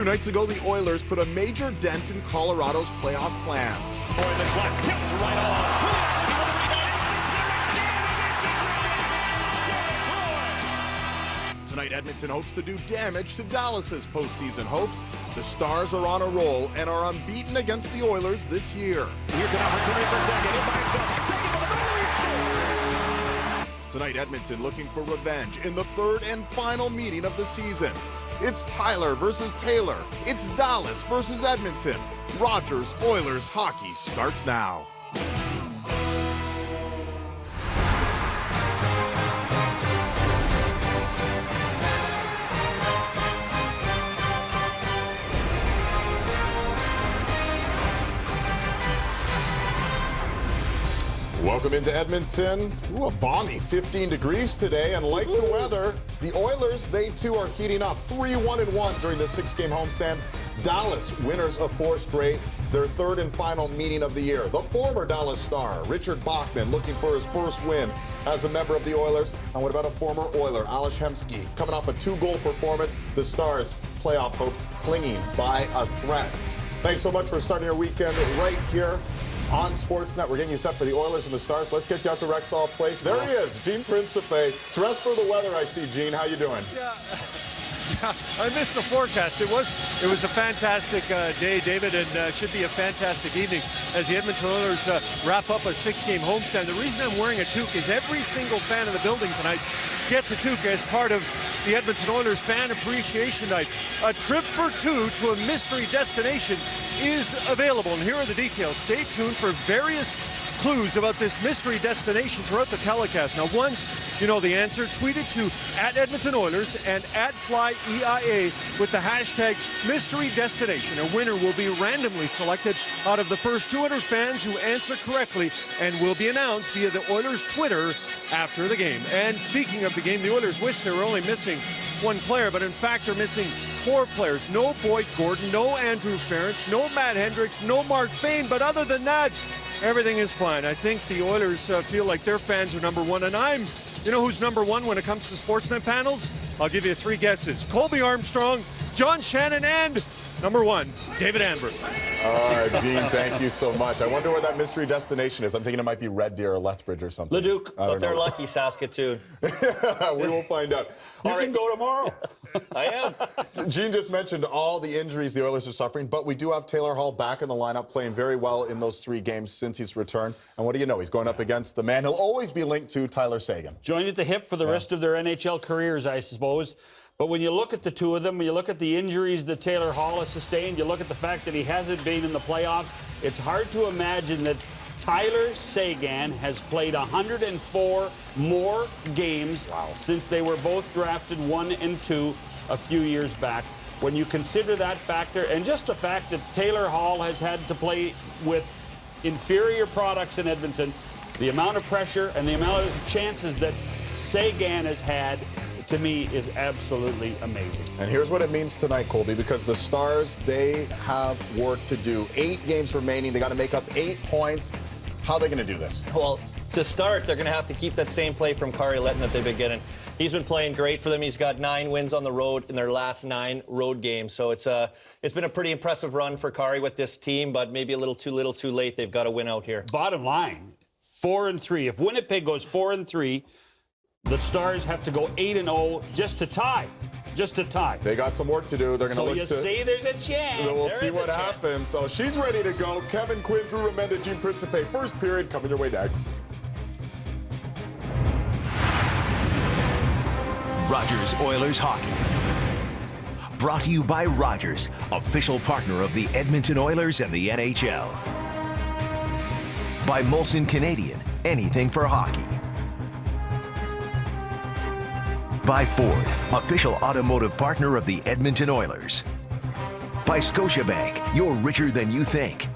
2 nights ago, the Oilers put a major dent in Colorado's playoff plans. Oilers left, tipped right on. Tonight, Edmonton hopes to do damage to Dallas's postseason hopes. The Stars are on a roll and are unbeaten against the Oilers this year. Here's an opportunity for Seguin. In by himself. Seguin for the goal. He scores! Tonight, Edmonton looking for revenge in the third and final meeting of the season. It's Tyler versus Taylor. It's Dallas versus Edmonton. Rogers Oilers hockey starts now. Welcome into Edmonton. Ooh, a balmy 15 degrees today, and like the weather, the Oilers, they too are heating up. 3-1-1 during the 6-game homestand. Dallas, winners of 4 straight, their third and final meeting of the year. The former Dallas Star, Richard Bachman, looking for his first win as a member of the Oilers. And what about a former Oiler, Ales Hemsky, coming off a 2-goal performance? The Stars' playoff hopes clinging by a thread. Thanks so much for starting your weekend right here on Sportsnet. We're getting you set for the Oilers and the Stars. Let's get you out to Rexall Place. There he is, Gene Principe. Dressed for the weather, I see, Gene. How you doing? Yeah, I missed the forecast. It was a fantastic day, David, and should be a fantastic evening as the Edmonton Oilers wrap up a 6-game homestand. The reason I'm wearing a toque is every single fan in the building tonight gets a toque as part of the Edmonton Oilers Fan Appreciation Night. A trip for 2 to a mystery destination is available, and here are the details. Stay tuned for various clues about this mystery destination throughout the telecast. Now, once you know the answer, tweet it to @EdmontonOilers and @FlyEIA with the hashtag mystery destination. A winner will be randomly selected out of the first 200 fans who answer correctly and will be announced via the Oilers Twitter after the game. And speaking of the game, the Oilers wish they were only missing 1 player, but in fact they're missing 4 players. No Boyd Gordon, no Andrew Ference, no Matt Hendricks, no Mark Fane, but other than that, everything is fine. I think the Oilers feel like their fans are number 1, and you know who's number 1 when it comes to Sportsnet panels? I'll give you 3 guesses. Colby Armstrong, John Shannon, and number 1, David Amber. All right, Gene, thank you so much. I wonder where that mystery destination is. I'm thinking it might be Red Deer or Lethbridge or something. Leduc, but they're lucky, Saskatoon. We will find out. You can go tomorrow. I am. Gene just mentioned all the injuries the Oilers are suffering, but we do have Taylor Hall back in the lineup, playing very well in those 3 games since he's returned. And what do you know? He's going up against the man he'll always be linked to, Tyler Seguin. Joined at the hip for the rest of their NHL careers, I suppose. But when you look at the 2 of them, when you look at the injuries that Taylor Hall has sustained, you look at the fact that he hasn't been in the playoffs, it's hard to imagine that Tyler Seguin has played 104 more games since they were both drafted 1 and 2 a few years back. When you consider that factor, and just the fact that Taylor Hall has had to play with inferior products in Edmonton, the amount of pressure and the amount of chances that Seguin has had, to me, is absolutely amazing. And here's what it means tonight, Colby, because the Stars, they have work to do. 8 games remaining. They got to make up 8 points. How are they going to do this? Well, to start, they're going to have to keep that same play from Kari Letton that they've been getting. He's been playing great for them. He's got 9 wins on the road in their last 9 road games. So it's been a pretty impressive run for Kari with this team, but maybe a little too late. They've got to win out here. Bottom line, 4-3. If Winnipeg goes 4-3, the Stars have to go 8-0 just to tie. Just to tie. They got some work to do. They're going to look to... So you say there's a chance. We'll see what happens. So she's ready to go. Kevin Quinn, Drew Remenda, Gene Principe. First period coming your way next. Rogers Oilers Hockey. Brought to you by Rogers, official partner of the Edmonton Oilers and the NHL. By Molson Canadian, anything for hockey. By Ford, official automotive partner of the Edmonton Oilers. By Scotiabank, you're richer than you think.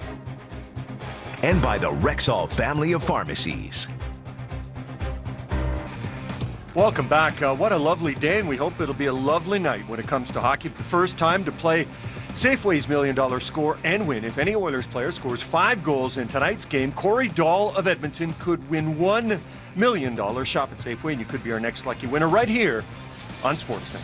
And by the Rexall family of pharmacies. Welcome back. What a lovely day, and we hope it'll be a lovely night when it comes to hockey. The first time to play Safeway's $1 million score and win. If any Oilers player scores 5 goals in tonight's game, Corey Dahl of Edmonton could win $1 million. Shop at Safeway, and you could be our next lucky winner right here on Sportsnet.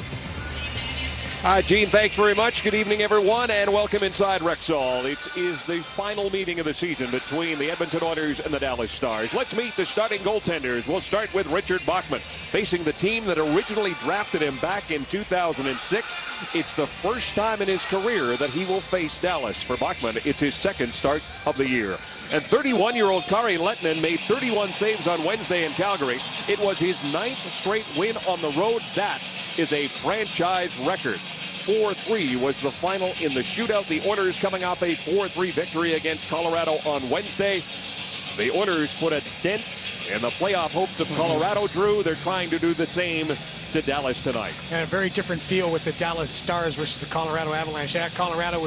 Hi, Gene. Thanks very much. Good evening, everyone, and welcome inside Rexall. It is the final meeting of the season between the Edmonton Oilers and the Dallas Stars. Let's meet the starting goaltenders. We'll start with Richard Bachman, facing the team that originally drafted him back in 2006. It's the first time in his career that he will face Dallas. For Bachman, it's his second start of the year. And 31-year-old Kari Lehtinen made 31 saves on Wednesday in Calgary. It was his 9th straight win on the road. That is a franchise record. 4-3 was the final in the shootout. The Oilers coming off a 4-3 victory against Colorado on Wednesday. The Oilers put a dent in the playoff hopes of Colorado, Drew. They're trying to do the same to Dallas tonight. And a very different feel with the Dallas Stars versus the Colorado Avalanche. Yeah, Colorado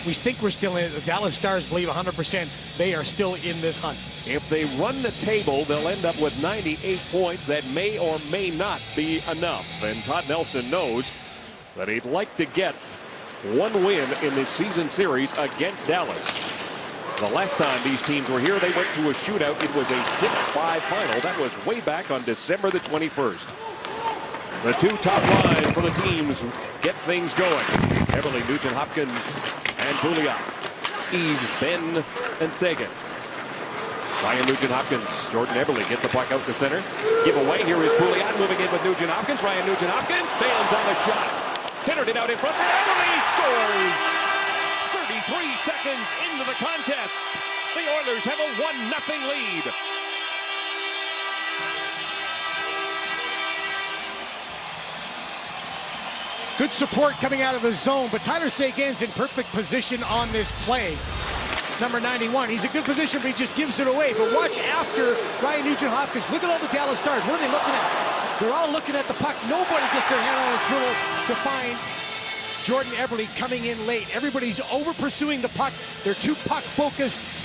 we think we're still in it. The Dallas Stars believe 100% they are still in this hunt. If they run the table, they'll end up with 98 points. That may or may not be enough. And Todd Nelson knows that he'd like to get one win in this season series against Dallas. The last time these teams were here, they went to a shootout. It was a 6-5 final. That was way back on December the 21st. The two top lines for the teams get things going. Eberle, Nugent Hopkins, and Pouliot. Eves, Benn, and Seguin. Ryan Nugent-Hopkins, Jordan Eberle get the puck out the center. Give away, here is Pouliot moving in with Nugent-Hopkins. Ryan Nugent-Hopkins fails on the shot. Centered it out in front. Eberle scores! 33 seconds into the contest. The Oilers have a 1-0 lead. Good support coming out of the zone, but Tyler Seguin's in perfect position on this play. Number 91, he's in good position, but he just gives it away. But watch after Ryan Nugent-Hopkins. Look at all the Dallas Stars. What are they looking at? They're all looking at the puck. Nobody gets their hand on the swivel to find Jordan Eberle coming in late. Everybody's over pursuing the puck. They're too puck focused.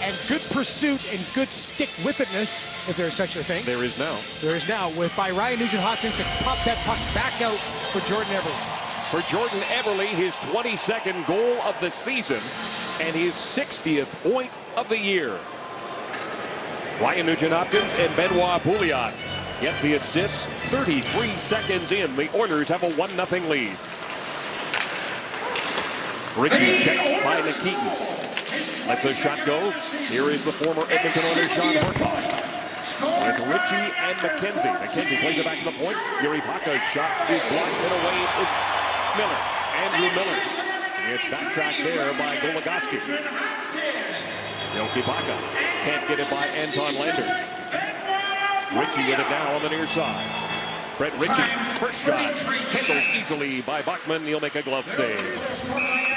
And good pursuit and good stick-with-itness, if there's such a thing. There is now. There is now, by Ryan Nugent-Hopkins to pop that puck back out for Jordan Eberle. For Jordan Eberle, his 22nd goal of the season and his 60th point of the year. Ryan Nugent-Hopkins and Benoit Pouliot get the assists. 33 seconds in, the Oilers have a 1-0 lead. Ritchie checks by Nikitin. Lets a shot go. Here is the former Edmonton Oilers, John Horcock. With Ritchie and McKenzie. McKenzie plays it back to the point. Yuri Paka's shot is blocked, and away is Miller. Andrew Miller. It's backtracked there by Goligoski. Yoki Paka can't get it by Anton Lander. Ritchie with it now on the near side. Brett Ritchie, first shot, handled easily by Bachman. He'll make a glove save.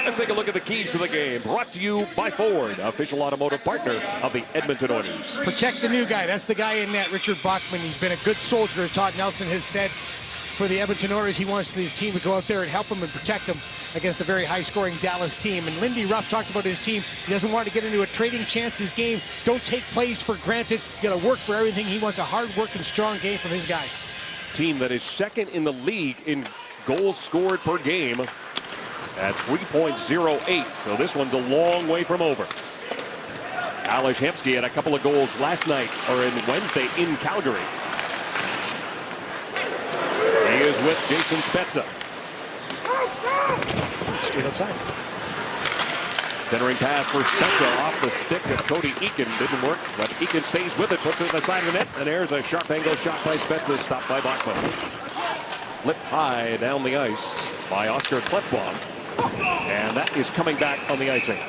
Let's take a look at the keys to the game. Brought to you by Ford, official automotive partner of the Edmonton Oilers. Protect the new guy. That's the guy in net, Richard Bachman. He's been a good soldier, as Todd Nelson has said. For the Edmonton Oilers, he wants his team to go out there and help him and protect him against a very high-scoring Dallas team. And Lindy Ruff talked about his team. He doesn't want to get into a trading chances game. Don't take plays for granted. You got to work for everything. He wants a hard-working, strong game from his guys. Team that is second in the league in goals scored per game at 3.08. So this one's a long way from over. Ales Hemsky had a couple of goals last night, or in Wednesday in Calgary. He is with Jason Spezza. Straight outside. Centering pass for Spezza off the stick of Cody Eakin. Didn't work, but Eakin stays with it, puts it in the side of the net, and there's a sharp angle shot by Spezza, stopped by Bachman. Flipped high down the ice by Oscar Klefbom, and that is coming back on the icing.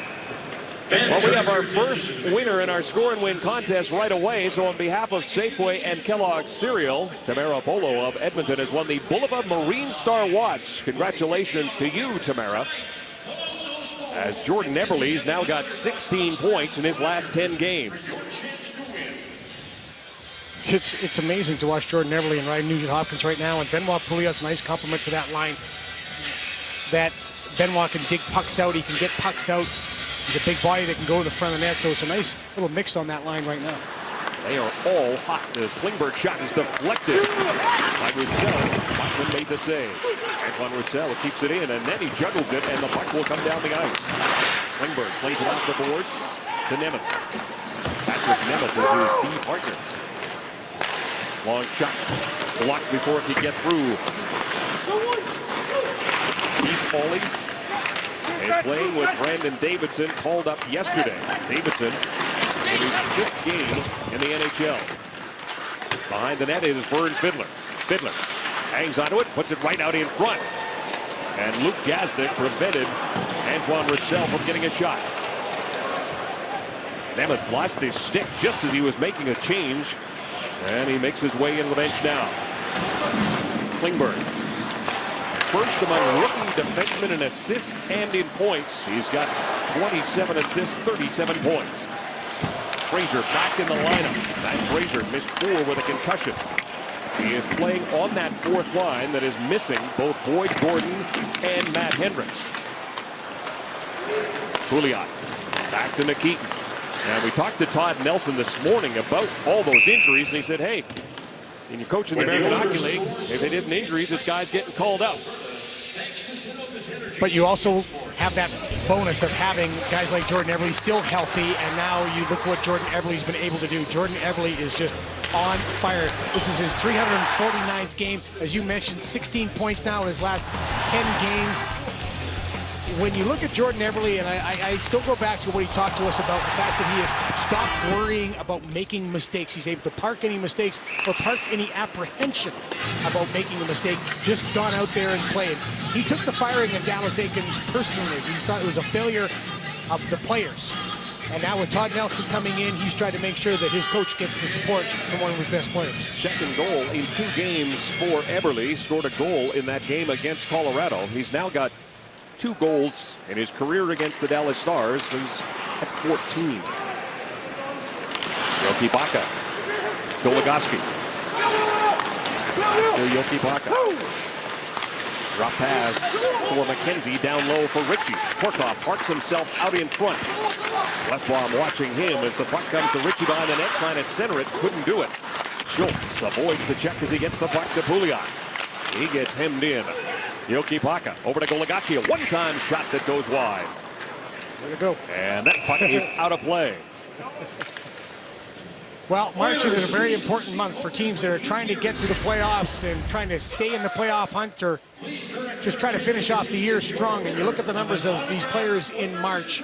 Well, we have our first winner in our score and win contest right away. So on behalf of Safeway and Kellogg's Cereal, Tamara Polo of Edmonton has won the Bulova Marine Star Watch. Congratulations to you, Tamara. As Jordan Eberle's now got 16 points in his last 10 games. It's amazing to watch Jordan Eberle and Ryan Nugent-Hopkins right now. And Benoit Pouliot's a nice compliment to that line. That Benoit can dig pucks out. He can get pucks out. He's a big body that can go to the front of the net, so it's a nice little mix on that line right now. They are all hot. The Klingberg shot is deflected by Roussel. Bachman made the save. Antoine Roussel keeps it in, and then he juggles it, and the puck will come down the ice. Klingberg plays it off the boards to Nemeth. Patrick Nemeth is his D partner. Long shot. Blocked before it could get through. Keith Foley is playing with Brandon Davidson, called up yesterday. Davidson in his 5th game in the NHL. Behind the net is Vern Fiddler. Fiddler hangs onto it, puts it right out in front. And Luke Gazdic prevented Antoine Roussel from getting a shot. Nemeth lost his stick just as he was making a change. And he makes his way into the bench now. Klingberg, first among rookie defensemen in assists and in points. He's got 27 assists, 37 points. Fraser back in the lineup. Matt Fraser missed 4 with a concussion. He is playing on that 4th line that is missing both Boyd Gordon and Matt Hendricks. Pouliot back to Nikitin. And we talked to Todd Nelson this morning about all those injuries, and he said, hey, when you're coaching the American Hockey League, if it isn't injuries, it's guys getting called out. But you also have that bonus of having guys like Jordan Eberle still healthy, and now you look what Jordan Eberle's been able to do. Jordan Eberle is just on fire. This is his 349th game. As you mentioned, 16 points now in his last 10 games. When you look at Jordan Eberle, and I still go back to what he talked to us about, the fact that he has stopped worrying about making mistakes. He's able to park any mistakes or park any apprehension about making a mistake, just gone out there and played. He took the firing of Dallas Eakins personally. He thought it was a failure of the players. And now with Todd Nelson coming in, he's trying to make sure that his coach gets the support from one of his best players. Second goal in 2 games for Eberle. Scored a goal in that game against Colorado. He's now got 2 goals in his career against the Dallas Stars. He's at 14. Yoki Baka. Goligoski. Yoki Baka. Drop pass for McKenzie, down low for Ritchie. Korkov parks himself out in front. Lefbaum watching him as the puck comes to Ritchie behind the net, trying to center it, couldn't do it. Schultz avoids the check as he gets the puck to Pouliot. He gets hemmed in. Yoki Baka over to Goligoski, a one-time shot that goes wide. Way to go. And that puck is out of play. Well, March is a very important month for teams that are trying to get to the playoffs and trying to stay in the playoff hunt or just try to finish off the year strong. And you look at the numbers of these players in March.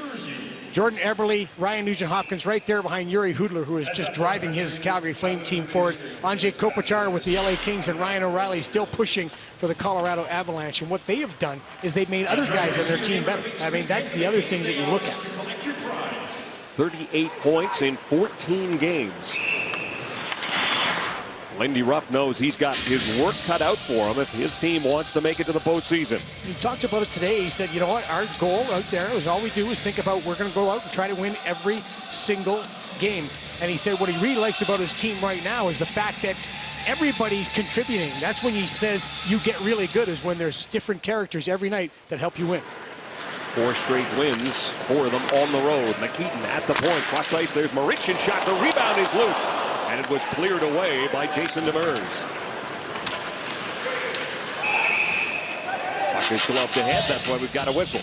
Jordan Eberle, Ryan Nugent-Hopkins right there behind Yuri Hudler, who is just driving his Calgary Flame team forward. Andrei Kopitar with the LA Kings, and Ryan O'Reilly still pushing for the Colorado Avalanche. And what they have done is they've made other guys on their team better. I mean, that's the other thing that you look at. 38 points in 14 games. Lindy Ruff knows he's got his work cut out for him if his team wants to make it to the postseason. He talked about it today. He said, you know what, our goal out there is all we do is think about we're going to go out and try to win every single game. And he said what he really likes about his team right now is the fact that everybody's contributing. That's when he says you get really good, is when there's different characters every night that help you win. 4 straight wins for them on the road. Nikitin at the point, cross ice, there's Marichin shot, the rebound is loose, and it was cleared away by Jason Demers. Puck is gloved ahead, that's why we've got a whistle.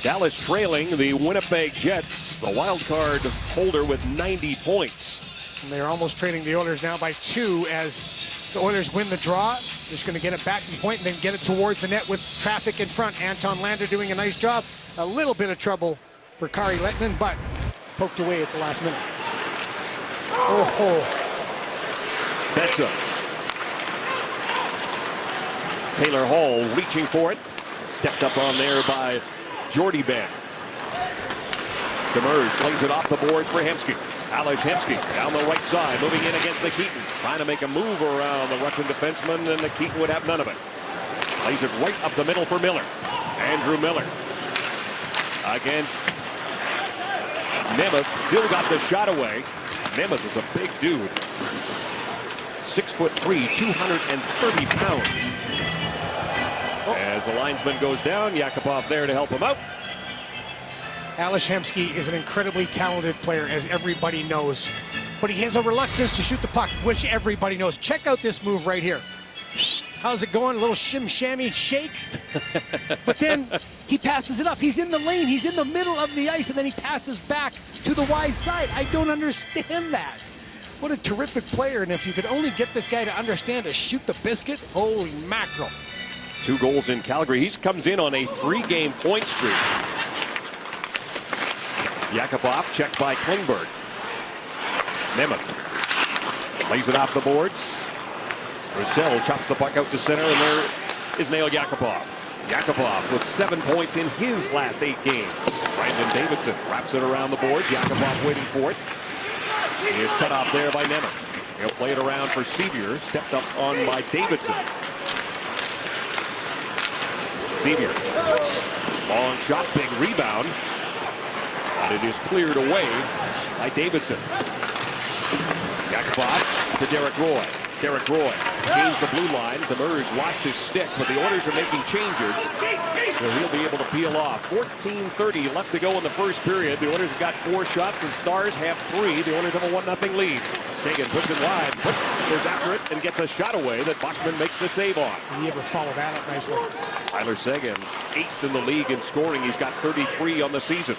Dallas trailing the Winnipeg Jets, the wild card holder with 90 points. And they're almost trailing the Oilers now by 2 as the Oilers win the draw. Just going to get it back to the point and then get it towards the net with traffic in front. Anton Lander doing a nice job. A little bit of trouble for Kari Lehtinen, but poked away at the last minute. Oh. Spezza. Taylor Hall reaching for it. Stepped up on there by Jordy Ben. Demers plays it off the boards for Hemsky. Ales Hemsky down the right side, moving in against Nikitin. Trying to make a move around the Russian defenseman, and Nikitin would have none of it. Plays it right up the middle for Miller. Andrew Miller against Nemeth. Still got the shot away. Nemeth is a big dude. 6'3", 230 pounds. As the linesman goes down, Yakupov there to help him out. Ales Hemsky is an incredibly talented player, as everybody knows. But he has a reluctance to shoot the puck, which everybody knows. Check out this move right here. How's it going? A little shim-shammy shake. But then he passes it up. He's in the lane. He's in the middle of the ice, and then he passes back to the wide side. I don't understand that. What a terrific player. And if you could only get this guy to understand to shoot the biscuit, holy mackerel. 2 goals in Calgary. He comes in on a 3-game point streak. Yakupov checked by Klingberg. Nemeth lays it off the boards. Roussel chops the puck out to center, and there is Nail Yakupov. Yakupov with 7 points in his last 8 games. Brandon Davidson wraps it around the board. Yakupov waiting for it. He is cut off there by Nemeth. He'll play it around for Sevier. Stepped up on by Davidson. Sevier. Long shot, big rebound. And it is cleared away by Davidson. Yakupov to Derek Roy. Derek Roy changed the blue line. Demers lost his stick, but the Oilers are making changes, so he'll be able to peel off. 14:30 left to go in the first period. The Oilers have got 4 shots. The Stars have 3. The Oilers have a 1-0 lead. Seguin puts it wide. Goes after it and gets a shot away that Bachman makes the save on. He ever follow that up nicely? Tyler Seguin, 8th in the league in scoring. He's got 33 on the season.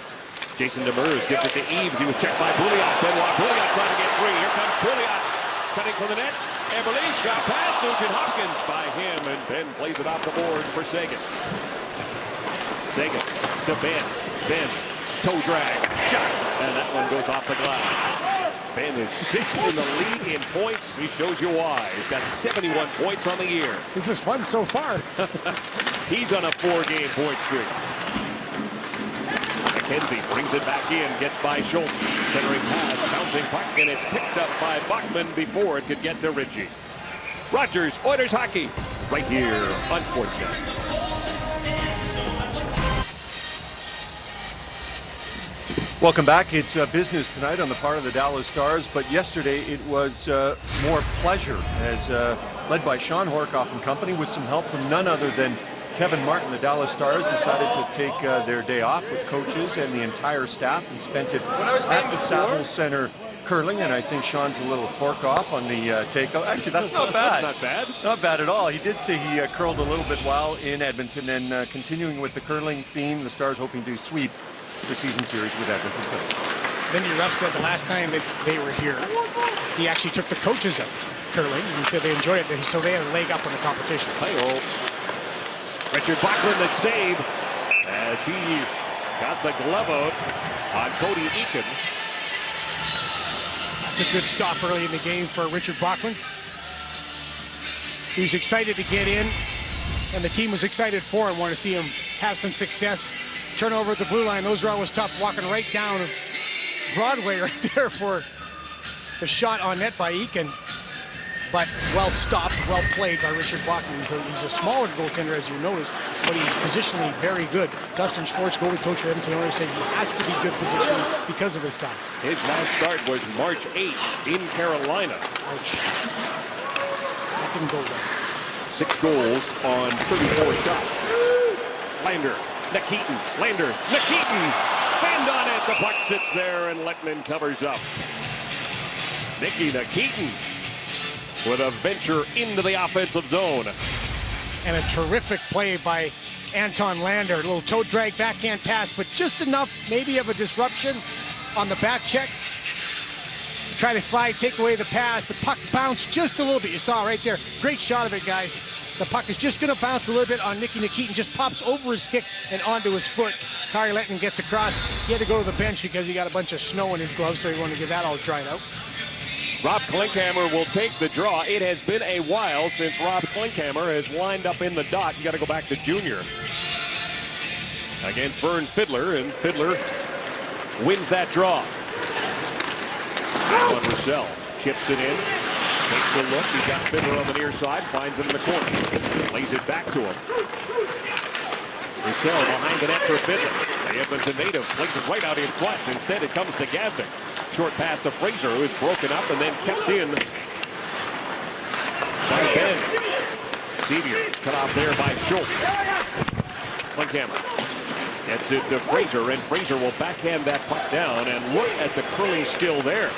Jason Demers gives it to Eaves. He was checked by Pouliot. Benoit Pouliot trying to get free. Here comes Pouliot. Cutting for the net. Eberle shot past Nugent Hopkins by him, and Ben plays it off the boards for Seguin. Seguin to Ben. Ben, toe drag, shot, and that one goes off the glass. Ben is 6th in the league in points. He shows you why. He's got 71 points on the year. This is fun so far. He's on a 4-game point streak. McKenzie brings it back in, gets by Schultz. Centering pass, bouncing puck, and it's picked up by Bachman before it could get to Ritchie. Rogers, Oilers hockey, right here on Sportsnet. Welcome back. It's business tonight on the part of the Dallas Stars, but yesterday it was more pleasure as led by Sean Horcoff and company with some help from none other than Kevin Martin. The Dallas Stars decided to take their day off with coaches and the entire staff and spent it at the Staples Center curling, and I think Sean's a little Horcoff on the takeout. Actually, that's not bad. That's not bad. Not bad at all. He did say he curled a little bit while in Edmonton, and continuing with the curling theme, the Stars hoping to sweep the season series with Edmonton tonight. Vinny Ruff said the last time that they were here, he actually took the coaches out curling, and he said they enjoyed it, so they had a leg up on the competition. Hi-oh. Richard Bachman the save as he got the glove out on Cody Eakin. That's a good stop early in the game for Richard Bachman. He was excited to get in, and the team was excited for him, wanted to see him have some success. Turnover at the blue line, those are always tough, walking right down Broadway right there for the shot on net by Eakin. But well stopped, well played by Richard Bachman. He's a smaller goaltender, as you noticed, but he's positionally very good. Dustin Schwartz, goalie coach for Edmonton Oilers, said he has to be good positionally because of his size. His last start was March 8th in Carolina. Ouch. That didn't go well. 6 goals on 34 shots. Lander, Nikitin, Lander, Nikitin, fanned on it. The puck sits there and Lettman covers up. Nikki Nikitin with a venture into the offensive zone. And a terrific play by Anton Lander. A little toe drag backhand pass, but just enough maybe of a disruption on the back check. Try to slide, take away the pass. The puck bounced just a little bit. You saw right there. Great shot of it, guys. The puck is just going to bounce a little bit on Nikki Nikitin. Just pops over his stick and onto his foot. Kari Lettman gets across. He had to go to the bench because he got a bunch of snow in his gloves, so he wanted to get that all dried out. Rob Klinkhammer will take the draw. It has been a while since Rob Klinkhammer has lined up in the dot. You got to go back to junior against Vern Fiddler, and Fiddler wins that draw. Back on Roussel, chips it in, takes a look. He's got Fiddler on the near side, finds him in the corner, lays it back to him. Roussel behind the net for Fiddler. The Edmonton native plays it right out in front. Instead, it comes to Gazdic. Short pass to Fraser, who is broken up and then kept in by Ben. Sevier cut off there by Schultz. Klinkhammer gets it to Fraser, and Fraser will backhand that puck down, and look at the curling skill there.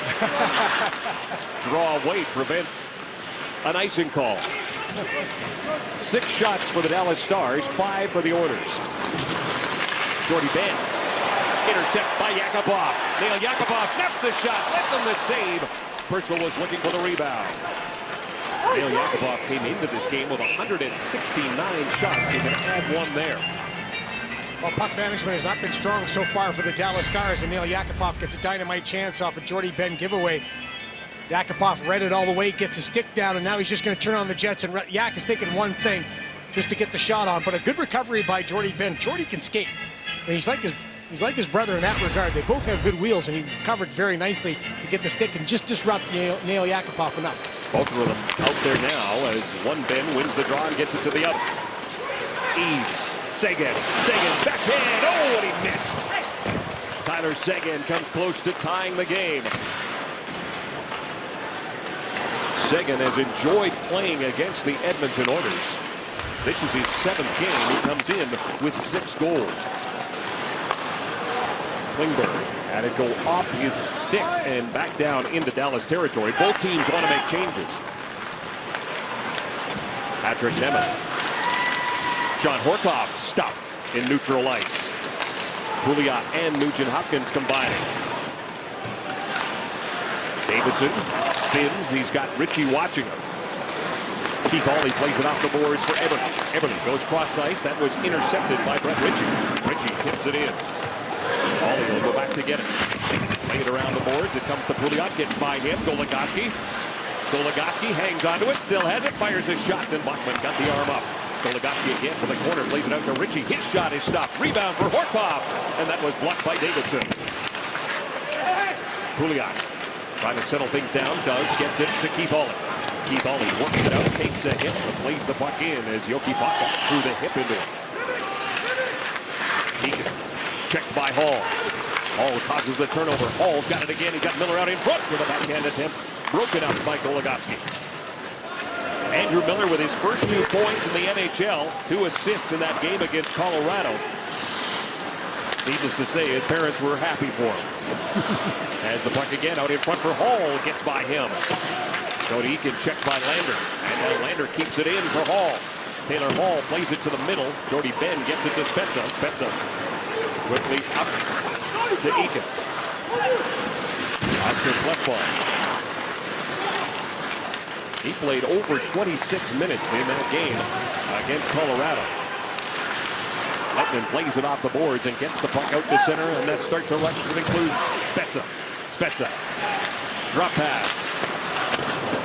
Draw away prevents an icing call. 6 shots for the Dallas Stars, 5 for the Oilers. Jordy Ben. Intercept by Yakupov. Nail Yakupov snaps the shot. Let them the save. Purcell was looking for the rebound. Nail Yakupov came into this game with 169 shots. You can add one there. Well, puck management has not been strong so far for the Dallas Stars, and Nail Yakupov gets a dynamite chance off a Jordie Benn giveaway. Yakupov read it all the way, gets a stick down, and now he's just going to turn on the Jets, and Yak is thinking one thing, just to get the shot on. But a good recovery by Jordie Benn. Jordie can skate. I mean, he's like his brother in that regard. They both have good wheels, and he recovered very nicely to get the stick and just disrupt Nail Yakupov enough. Both of them out there now as one Benn wins the draw and gets it to the other. Eaves. Seguin backhand. Oh, and he missed. Tyler Seguin comes close to tying the game. Seguin has enjoyed playing against the Edmonton Oilers. This is his 7th game. He comes in with 6 goals. Klingberg had it go off his stick and back down into Dallas territory. Both teams want to make changes. Patrick Nemeth. John Horkoff stopped in neutral ice. Pouliot and Nugent Hopkins combining. Davidson spins. He's got Ritchie watching him. Keith Hawley plays it off the boards for Eberle. Eberle goes cross ice. That was intercepted by Brett Ritchie. Ritchie tips it in. Hawley will go back to get it. Play it around the boards. It comes to Pouliot. Gets by him. Goligoski. Goligoski hangs onto it. Still has it. Fires a shot. Then Bachman got the arm up. Goligoski again for the corner. Plays it out to Ritchie. His shot is stopped. Rebound for Horkoff. And that was blocked by Davidson. Pouliot trying to settle things down. Gets it to Keith Hawley. Keith Hawley works it out. Takes a hit. And plays the puck in as Yoki Paka threw the hip into it. Deacon checked by Hall. Hall causes the turnover. Hall's got it again. He's got Miller out in front for the backhand attempt. Broken up by Goligoski. Andrew Miller with his first 2 points in the NHL. 2 assists in that game against Colorado. Needless to say, his parents were happy for him. As the puck again out in front for Hall. Gets by him. Cody Eakin checked by Lander. And now Lander keeps it in for Hall. Taylor Hall plays it to the middle. Jordie Benn gets it to Spezza. Spezza quickly up to Eakin. Oscar Klefbom. He played over 26 minutes in that game against Colorado. Letman plays it off the boards and gets the puck out to center, and that starts a rush that includes Spezza. Spezza. Drop pass.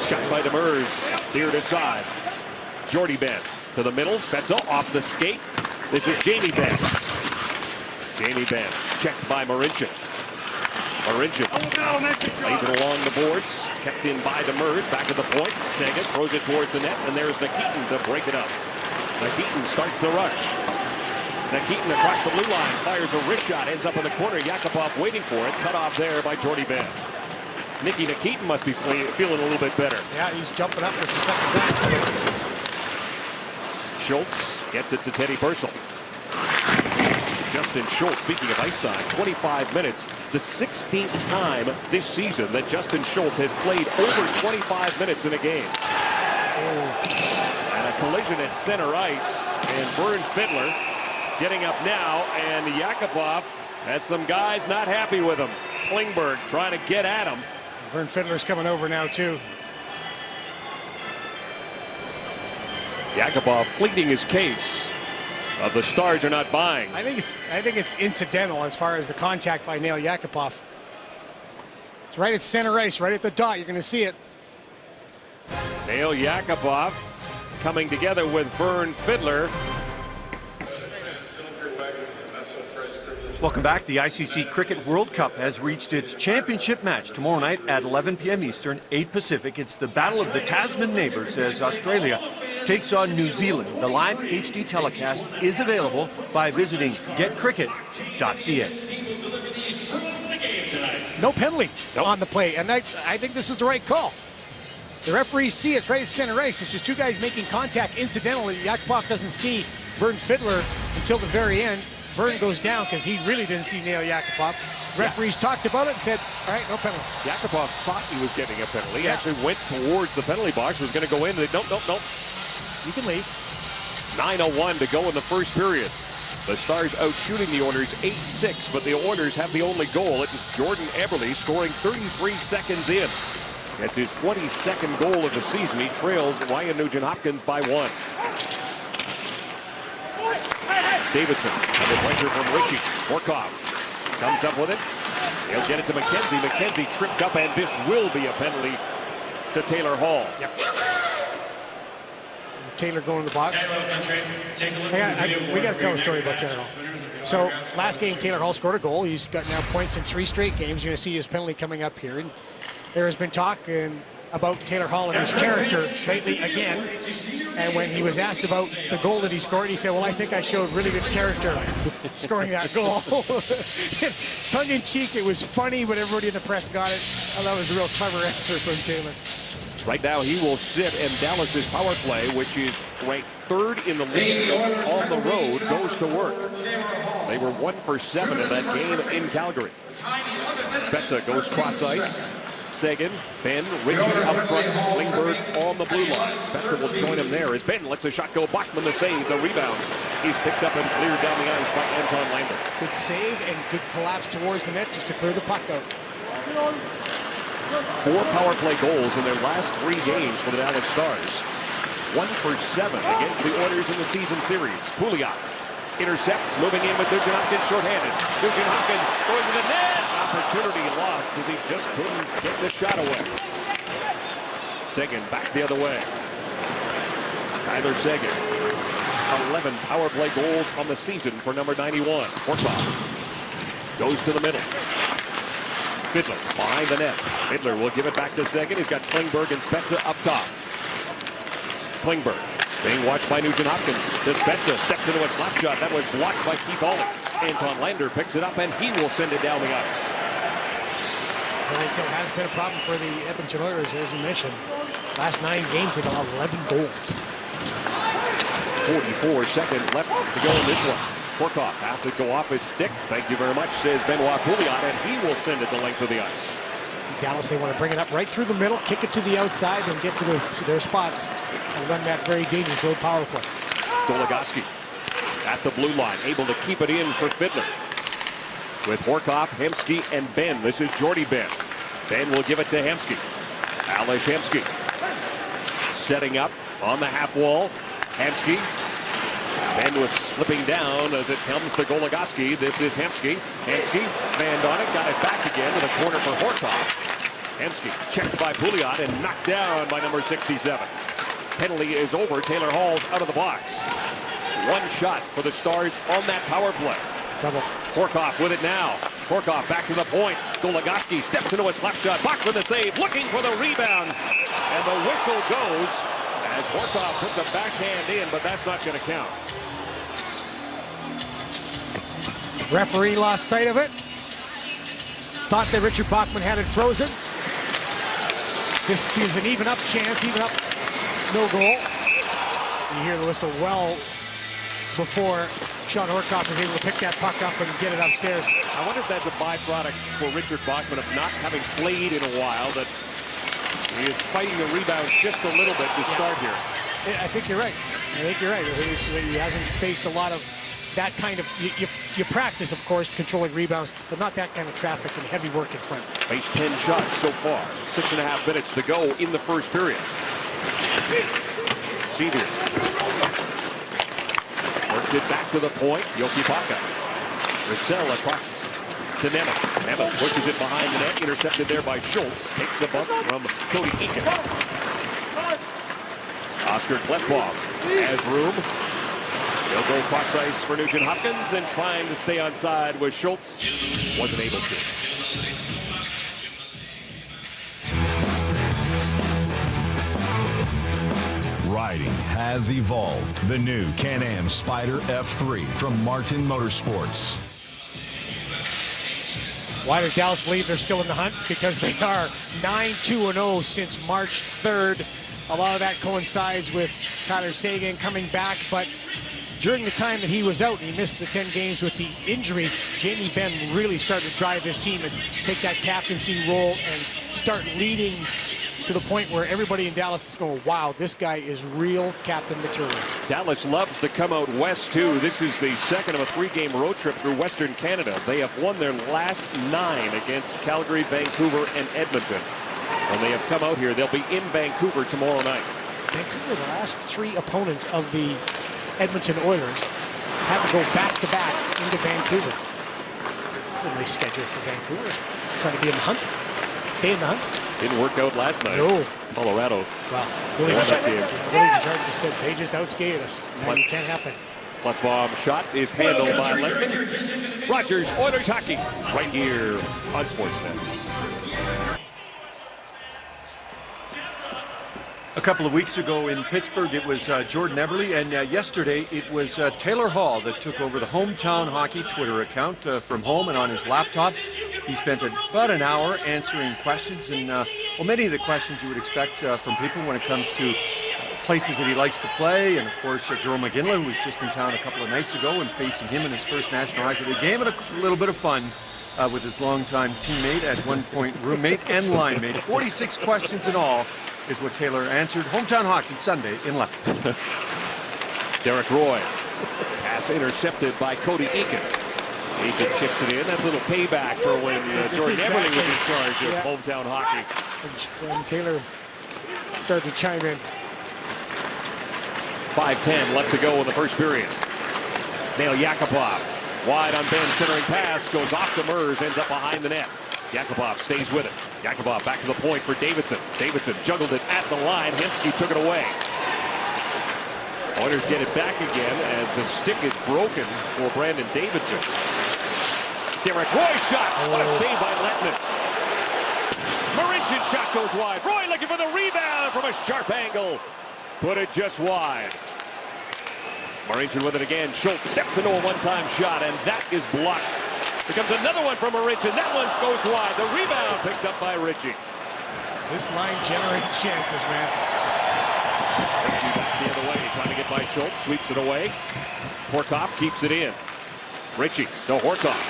Shot by Demers. Cleared aside. Jordie Benn to the middle. Spezza off the skate. This is Jamie Benn. Jamie Benn checked by Marincin. Marincin plays it along the boards. Kept in by Demers. Back at the point. Seguin throws it towards the net, and there's Nikitin to break it up. Nikitin starts the rush. Nikitin across the blue line. Fires a wrist shot. Ends up in the corner. Yakupov waiting for it. Cut off there by Jordie Benn. Nicky Nikitin must be feeling a little bit better. Yeah, he's jumping up for the second time. Schultz gets it to Teddy Purcell. Justin Schultz, speaking of ice time, 25 minutes. The 16th time this season that Justin Schultz has played over 25 minutes in a game. And a collision at center ice. And Vern Fiddler getting up now. And Yakupov has some guys not happy with him. Klingberg trying to get at him. Vern Fiddler's coming over now, too. Yakupov pleading his case. The Stars are not buying. I think it's incidental as far as the contact by Nail Yakupov. It's right at center ice, right at the dot. You're going to see it. Nail Yakupov coming together with Vern Fiddler. Welcome back. The ICC Cricket World Cup has reached its championship match tomorrow night at 11 p.m. Eastern, 8 Pacific. It's the battle of the Tasman neighbors as Australia takes on New Zealand. The live HD telecast is available by visiting getcricket.ca. No penalty on the play, and I think this is the right call. The referees see it's right at center ice. It's just two guys making contact incidentally. Yakupov doesn't see Vern Fiddler until the very end. Vern goes down because he really didn't see Nail Yakupov. Referees talked about it and said, all right, no penalty. Yakupov thought he was getting a penalty. He actually went towards the penalty box. Was going to go in. Nope. You can leave. 9:01 to go in the first period. The Stars out shooting the Oilers 8-6, but the Oilers have the only goal. It's Jordan Eberle scoring 33 seconds in. It's his 22nd goal of the season. He trails Ryan Nugent-Hopkins by 1. Davidson, under pressure from Ritchie. Horkoff comes up with it. He'll get it to McKenzie. McKenzie tripped up, and this will be a penalty to Taylor Hall. Yep. Taylor going in the box. We got to tell a story about Taylor Hall. So last game, Taylor Hall scored a goal. He's got now points in 3 straight games. You're going to see his penalty coming up here. And there has been talk about Taylor Hall and his character lately again. And when he was asked about the goal that he scored, he said, well, I think I showed really good character scoring that goal. Tongue-in-cheek, it was funny, but everybody in the press got it. Oh, that was a real clever answer from Taylor. Right now he will sit, and Dallas's power play, which is ranked 3rd in the league on the road, goes to work. They were 1 for 7 in that game in Calgary. Spezza goes cross ice. Seguin, Ben, Ritchie up front, Klingberg on the blue line. Spezza will join him there as Ben lets a shot go. Bachman the save, the rebound. He's picked up and cleared down the ice by Anton Lander. Good save and good collapse towards the net just to clear the puck out. 4 power play goals in their last 3 games for the Dallas Stars. 1 for 7 against the Oilers in the season series. Pouliot intercepts, moving in with Nugent-Hopkins shorthanded. Nugent-Hopkins going to the net. Opportunity lost as he just couldn't get the shot away. Seguin back the other way. Tyler Seguin. 11 power play goals on the season for number 91. Horkoff goes to the middle. Fiddler behind the net. Fiddler will give it back to Seguin. He's got Klingberg and Spezza up top. Klingberg being watched by Nugent-Hopkins. To Spezza, steps into a slap shot. That was blocked by Keith Hawley. Anton Lander picks it up, and he will send it down the ice. Penalty kill has been a problem for the Edmonton Oilers, as you mentioned. Last 9 games, they've allowed 11 goals. 44 seconds left to go in this one. Horkoff has it go off his stick. Thank you very much, says Benoit Pouliot, and he will send it the length of the ice. Dallas, they want to bring it up right through the middle, kick it to the outside, and get to their spots and run that very dangerous road power play. Goligoski at the blue line, able to keep it in for Fiddler. With Horkoff, Hemsky, and Ben. This is Jordy Ben. Ben will give it to Hemsky. Ales Hemsky setting up on the half wall. Hemsky. Ben was slipping down as it comes to Goligoski. This is Hemsky. Hemsky, manned on it, got it back again to the corner for Horkoff. Hemsky checked by Pouliot and knocked down by number 67. Penalty is over. Taylor Hall's out of the box. 1 shot for the Stars on that power play. Trouble. Horkoff with it now. Horkoff back to the point. Goligoski steps into a slap shot. Bachman the save, looking for the rebound. And the whistle goes as Horkoff put the backhand in, but that's not going to count. Referee lost sight of it. Thought that Richard Bachman had it frozen. This is an even up chance, even up, no goal. You hear the whistle well before Sean Horkoff is able to pick that puck up and get it upstairs. I wonder if that's a byproduct for Richard Bachman of not having played in a while, that he is fighting the rebound just a little bit to start here. I think you're right. I think you're right. He hasn't faced a lot of that kind of, you practice, of course, controlling rebounds, but not that kind of traffic and heavy work in front. Faced 10 shots so far. 6.5 minutes to go in the first period. Sevier works it back to the point. Jokipaka. Roussel across to Nemeth. Nemeth pushes it behind the net. Intercepted there by Schultz. Takes the bump from Cody Eakin. Oscar Klefbom has room. He'll go cross ice for Nugent-Hopkins, and trying to stay onside with Schultz. Wasn't able to. Riding has evolved. The new Can-Am Spyder F3 from Martin Motorsports. Why does Dallas believe they're still in the hunt? Because they are 9-2-0 since March 3rd. A lot of that coincides with Tyler Seguin coming back, but during the time that he was out, he missed the 10 games with the injury. Jamie Benn really started to drive his team and take that captaincy role and start leading to the point where everybody in Dallas is going, wow, this guy is real captain material. Dallas loves to come out west, too. This is the second of a 3-game road trip through Western Canada. They have won their last 9 against Calgary, Vancouver, and Edmonton. And they have come out here. They'll be in Vancouver tomorrow night. Vancouver, the last 3 opponents of the Edmonton Oilers, have to go back-to-back into Vancouver. It's a nice schedule for Vancouver. Trying to be in the hunt. Stay in the hunt. Didn't work out last night. No. Colorado. Well, won that game. Billy Desjardins just said they just outskated us. Now you can't happen. Klefbom shot is handled by Lettman. Rogers, Oilers hockey, right here on Sportsnet. A couple of weeks ago in Pittsburgh, it was Jordan Eberle, and yesterday it was Taylor Hall that took over the Hometown Hockey Twitter account from home and on his laptop. He spent about an hour answering questions, and well, many of the questions you would expect from people when it comes to places that he likes to play, and of course Jerome McGinley, who was just in town a couple of nights ago, and facing him in his first National Hockey League game, and a little bit of fun with his longtime teammate, at one point roommate and line mate. 46 questions in all is what Taylor answered. Hometown Hockey Sunday in Lethbridge. Derek Roy. Pass intercepted by Cody Eakin. Eakin chips it in. That's a little payback for when Jordan Eberle was in charge of Hometown Hockey. When Taylor started to chime in. 5:10 left to go in the first period. Nail Yakupov. Wide on Ben, centering pass. Goes off to Mers, ends up behind the net. Yakupov stays with it. Yakupov back to the point for Davidson. Davidson juggled it at the line. Hemsky took it away. Oilers get it back again as the stick is broken for Brandon Davidson. Derek Roy shot. What a save by Lettman. Marinchin's shot goes wide. Roy looking for the rebound from a sharp angle. Put it just wide. Marinchin with it again. Schultz steps into a one-time shot, and that is blocked. Here comes another one from Marinchin. That one goes wide. The rebound picked up by Ritchie. This line generates chances, man. Ritchie back the other way, trying to get by Schultz. Sweeps it away. Horkoff keeps it in. Ritchie to Horkoff.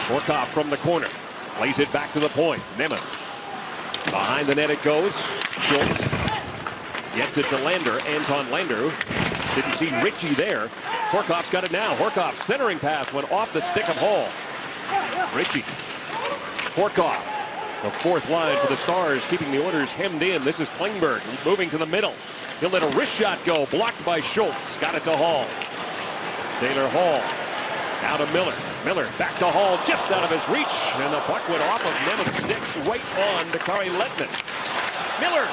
Horkoff from the corner. Lays it back to the point. Nemeth. Behind the net it goes. Schultz gets it to Lander. Anton Lander. Didn't see Ritchie there. Horkoff's got it now. Horkoff centering pass went off the stick of Hall. Ritchie. Horkoff. The fourth line for the Stars, keeping the Oilers hemmed in. This is Klingberg moving to the middle. He'll let a wrist shot go. Blocked by Schultz. Got it to Hall. Taylor Hall. Now to Miller. Miller back to Hall, just out of his reach. And the puck went off of Nemeth's stick right on to Kari Lettman. Miller.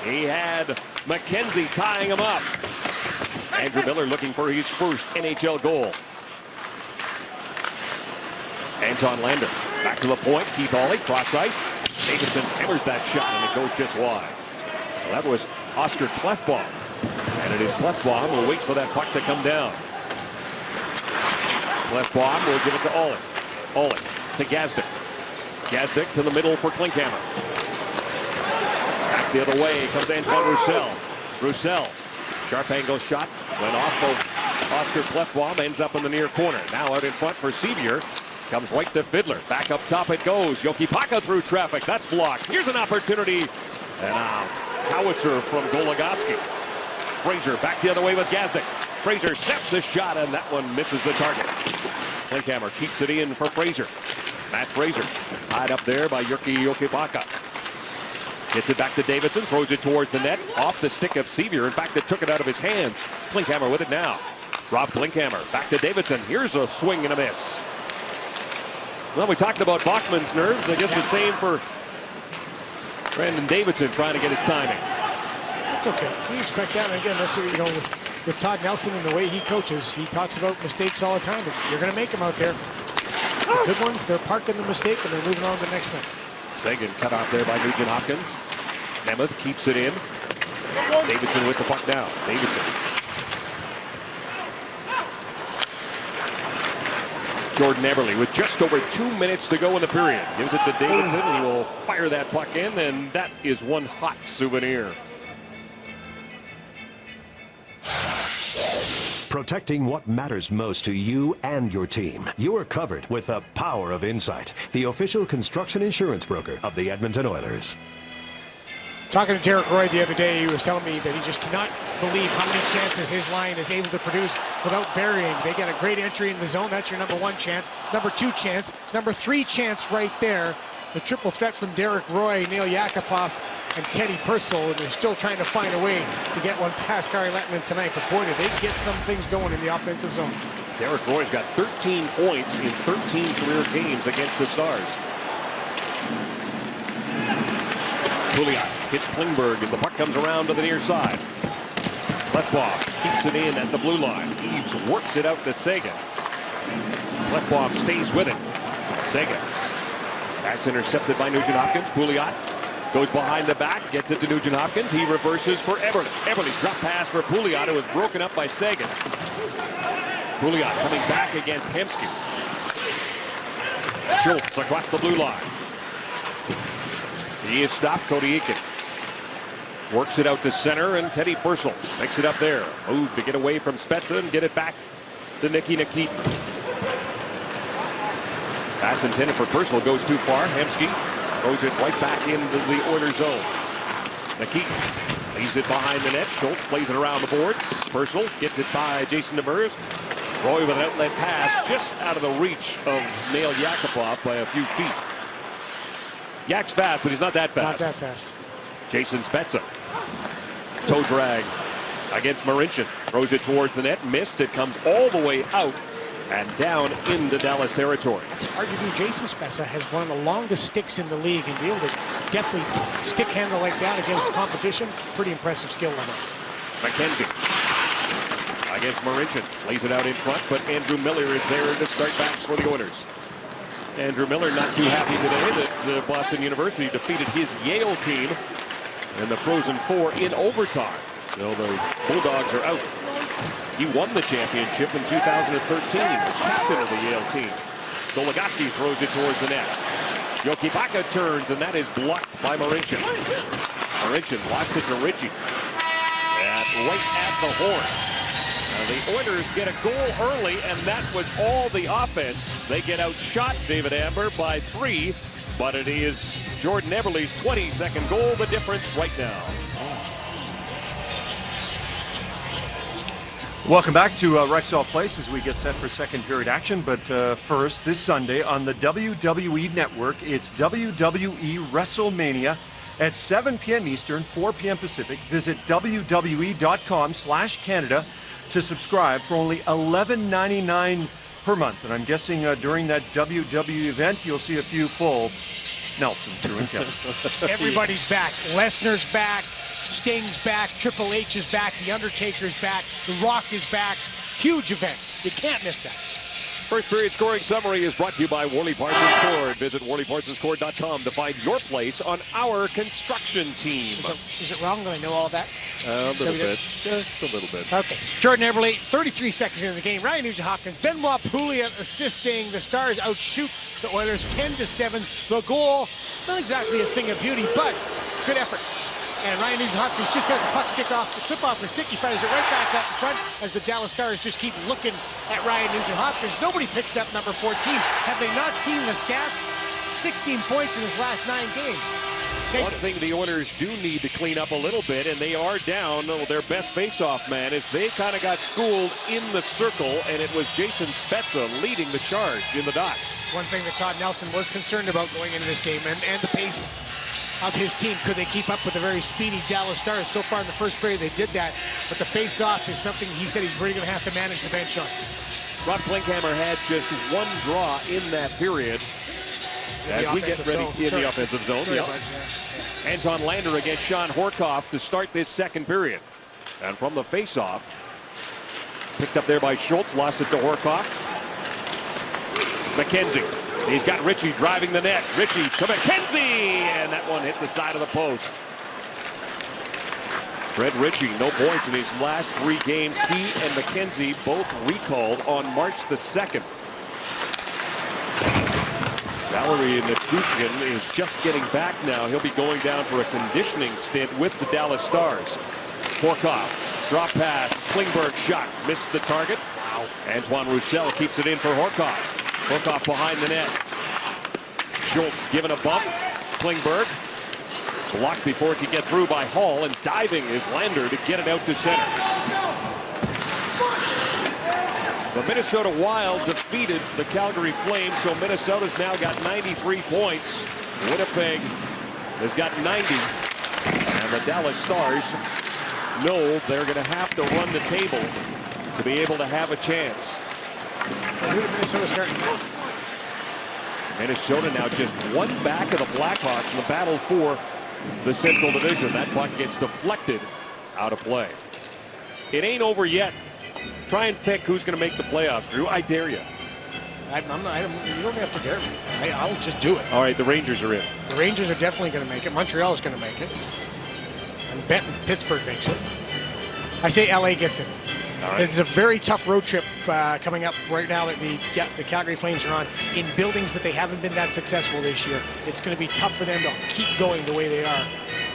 He had McKenzie tying him up. Andrew Miller looking for his first NHL goal. Anton Lander back to the point. Keith Hawley, cross ice. Davidson hammers that shot, and it goes just wide. Well, that was Oscar Klefbom. And it is Klefbom who waits for that puck to come down. Klefbom will give it to Oleg. Oleg to Gazdic. Gazdic to the middle for Klinkhammer. Back the other way comes Antoine Roussel. Roussel, sharp angle shot, went off of Oscar Klefbom, ends up in the near corner. Now out in front for Sevier. Comes right to Fiddler. Back up top it goes. Yoki Paka through traffic. That's blocked. Here's an opportunity. And a howitzer from Goligoski. Fraser back the other way with Gazdic. Fraser snaps a shot, and that one misses the target. Klinkhammer keeps it in for Fraser. Matt Fraser tied up there by Yoki Paka. Gets it back to Davidson. Throws it towards the net. Off the stick of Sevier. In fact, it took it out of his hands. Klinkhammer with it now. Rob Klinkhammer back to Davidson. Here's a swing and a miss. Well, we talked about Bachman's nerves. I guess the same for Brandon Davidson trying to get his timing. That's okay. We expect that. And again, that's what, with Todd Nelson and the way he coaches, he talks about mistakes all the time. But you're going to make them out there. The good ones, they're parking the mistake and they're moving on to the next thing. Seguin cut off there by Nugent Hopkins. Nemeth keeps it in. Davidson with the puck now. Davidson. Jordan Eberle with just over 2 minutes to go in the period. Gives it to Davidson, and he will fire that puck in, and that is one hot souvenir. Protecting what matters most to you and your team. You are covered with the power of Insight, the official construction insurance broker of the Edmonton Oilers. Talking to Derek Roy the other day, he was telling me that he just cannot believe how many chances his line is able to produce without burying. They get a great entry in the zone. That's your number one chance. Number two chance. Number three chance right there the triple threat from Derek Roy, Neil Yakupov, and Teddy Purcell, and they're still trying to find a way to get one past Kari Lehtinen tonight. But boy, did they get some things going in the offensive zone. Derek Roy's got 13 points in 13 career games against the Stars. Pouliot hits Klingberg as the puck comes around to the near side. Klefbom keeps it in at the blue line. Eaves works it out to Seguin. Klefbom stays with it. Seguin. Pass intercepted by Nugent Hopkins. Pouliot goes behind the back, gets it to Nugent Hopkins. He reverses for Eberle. Eberle drop pass for Pouliot, who was broken up by Seguin. Pouliot coming back against Hemsky. Schultz across the blue line. He is stopped. Cody Eakin works it out to center, and Teddy Purcell picks it up there. Move to get away from Spezza and get it back to Nicky Nikitin. Pass intended for Purcell goes too far. Hemsky throws it right back into the Oilers zone. Nikitin leaves it behind the net. Schultz plays it around the boards. Purcell gets it by Jason Demers. Roy with an outlet pass just out of the reach of Neil Yakupov by a few feet. Yak's fast, but he's not that fast. Not that fast. Jason Spezza. Toe drag against Marincin. Throws it towards the net. Missed. It comes all the way out and down into Dallas territory. It's hard to do. Jason Spezza has one of the longest sticks in the league, and be able to definitely stick handle like that against competition. Pretty impressive skill level. McKenzie against Marincin. Lays it out in front, but Andrew Miller is there to start back for the Oilers. Andrew Miller not too happy today that Boston University defeated his Yale team in the Frozen Four in overtime. So the Bulldogs are out. He won the championship in 2013 as captain of the Yale team. Goligoski throws it towards the net. Yoki Baka turns, and that is blocked by Marincin. Marincin lost it to Ritchie. Right at the horn. The Oilers get a goal early, and that was all the offense. They get outshot, David Amber, by 3, but it is Jordan Eberle's 22nd goal, the difference right now. Welcome back to Rexall Place as we get set for second period action. But first, this Sunday on the WWE Network, it's WWE WrestleMania at 7 p.m. Eastern, 4 p.m. Pacific. Visit WWE.com/Canada to subscribe for only $11.99 per month. And I'm guessing during that WWE event, you'll see a few full Nelsons through and Kevin. Everybody's back. Lesnar's back. Sting's back. Triple H is back. The Undertaker's back. The Rock is back. Huge event. You can't miss that. First period scoring summary is brought to you by Worley Parts and Cord. Visit WorleyPartsandCord.com to find your place on our construction team. Is it wrong that I know all that? A little bit. Just a little bit. Okay. Jordan Eberle, 33 seconds into the game. Ryan Nugent-Hopkins, Benoit Pouliot assisting. The Stars outshoot the Oilers 10-7. The goal, not exactly a thing of beauty, but good effort. And Ryan Nugent-Hopkins just has the puck slip off the stick. He fires it right back up in front as the Dallas Stars just keep looking at Ryan Nugent-Hopkins. Nobody picks up number 14. Have they not seen the stats? 16 points in his last 9 games. One thing the Oilers do need to clean up a little bit, and they are down their best face-off man, is they kind of got schooled in the circle, and it was Jason Spezza leading the charge in the dock. One thing that Todd Nelson was concerned about going into this game, and the pace of his team. Could they keep up with the very speedy Dallas Stars? So far in the first period, they did that. But the face-off is something he said he's really going to have to manage the bench on. Rob Klinkhammer had just one draw in that period. As we get ready in the offensive zone. Anton Lander against Sean Horkoff to start this second period. And from the face-off, picked up there by Schultz, lost it to Horkoff. McKenzie. He's got Ritchie driving the net. Ritchie to McKenzie, and that one hit the side of the post. Fred Ritchie, no points in his last 3 games. He and McKenzie both recalled on March the 2nd. Valerie Nichushkin is just getting back now. He'll be going down for a conditioning stint with the Dallas Stars. Horkoff, drop pass, Klingberg shot, missed the target. Wow. Antoine Roussel keeps it in for Horkoff. Horkoff behind the net. Schultz given a bump. Klingberg blocked before it could get through by Hall, and diving is Lander to get it out to center. The Minnesota Wild defeated the Calgary Flames, so Minnesota's now got 93 points. Winnipeg has got 90, and the Dallas Stars know they're going to have to run the table to be able to have a chance. Minnesota now just one back of the Blackhawks in the battle for the Central Division. That puck gets deflected out of play. It ain't over yet. Try and pick who's going to make the playoffs, Drew. I dare you. You don't have to dare me. I'll just do it. All right, the Rangers are in. The Rangers are definitely going to make it. Montreal is going to make it. I'm betting Pittsburgh makes it. I say LA gets it. All right. It's a very tough road trip coming up right now that the Calgary Flames are on in buildings that they haven't been that successful this year. It's going to be tough for them to keep going the way they are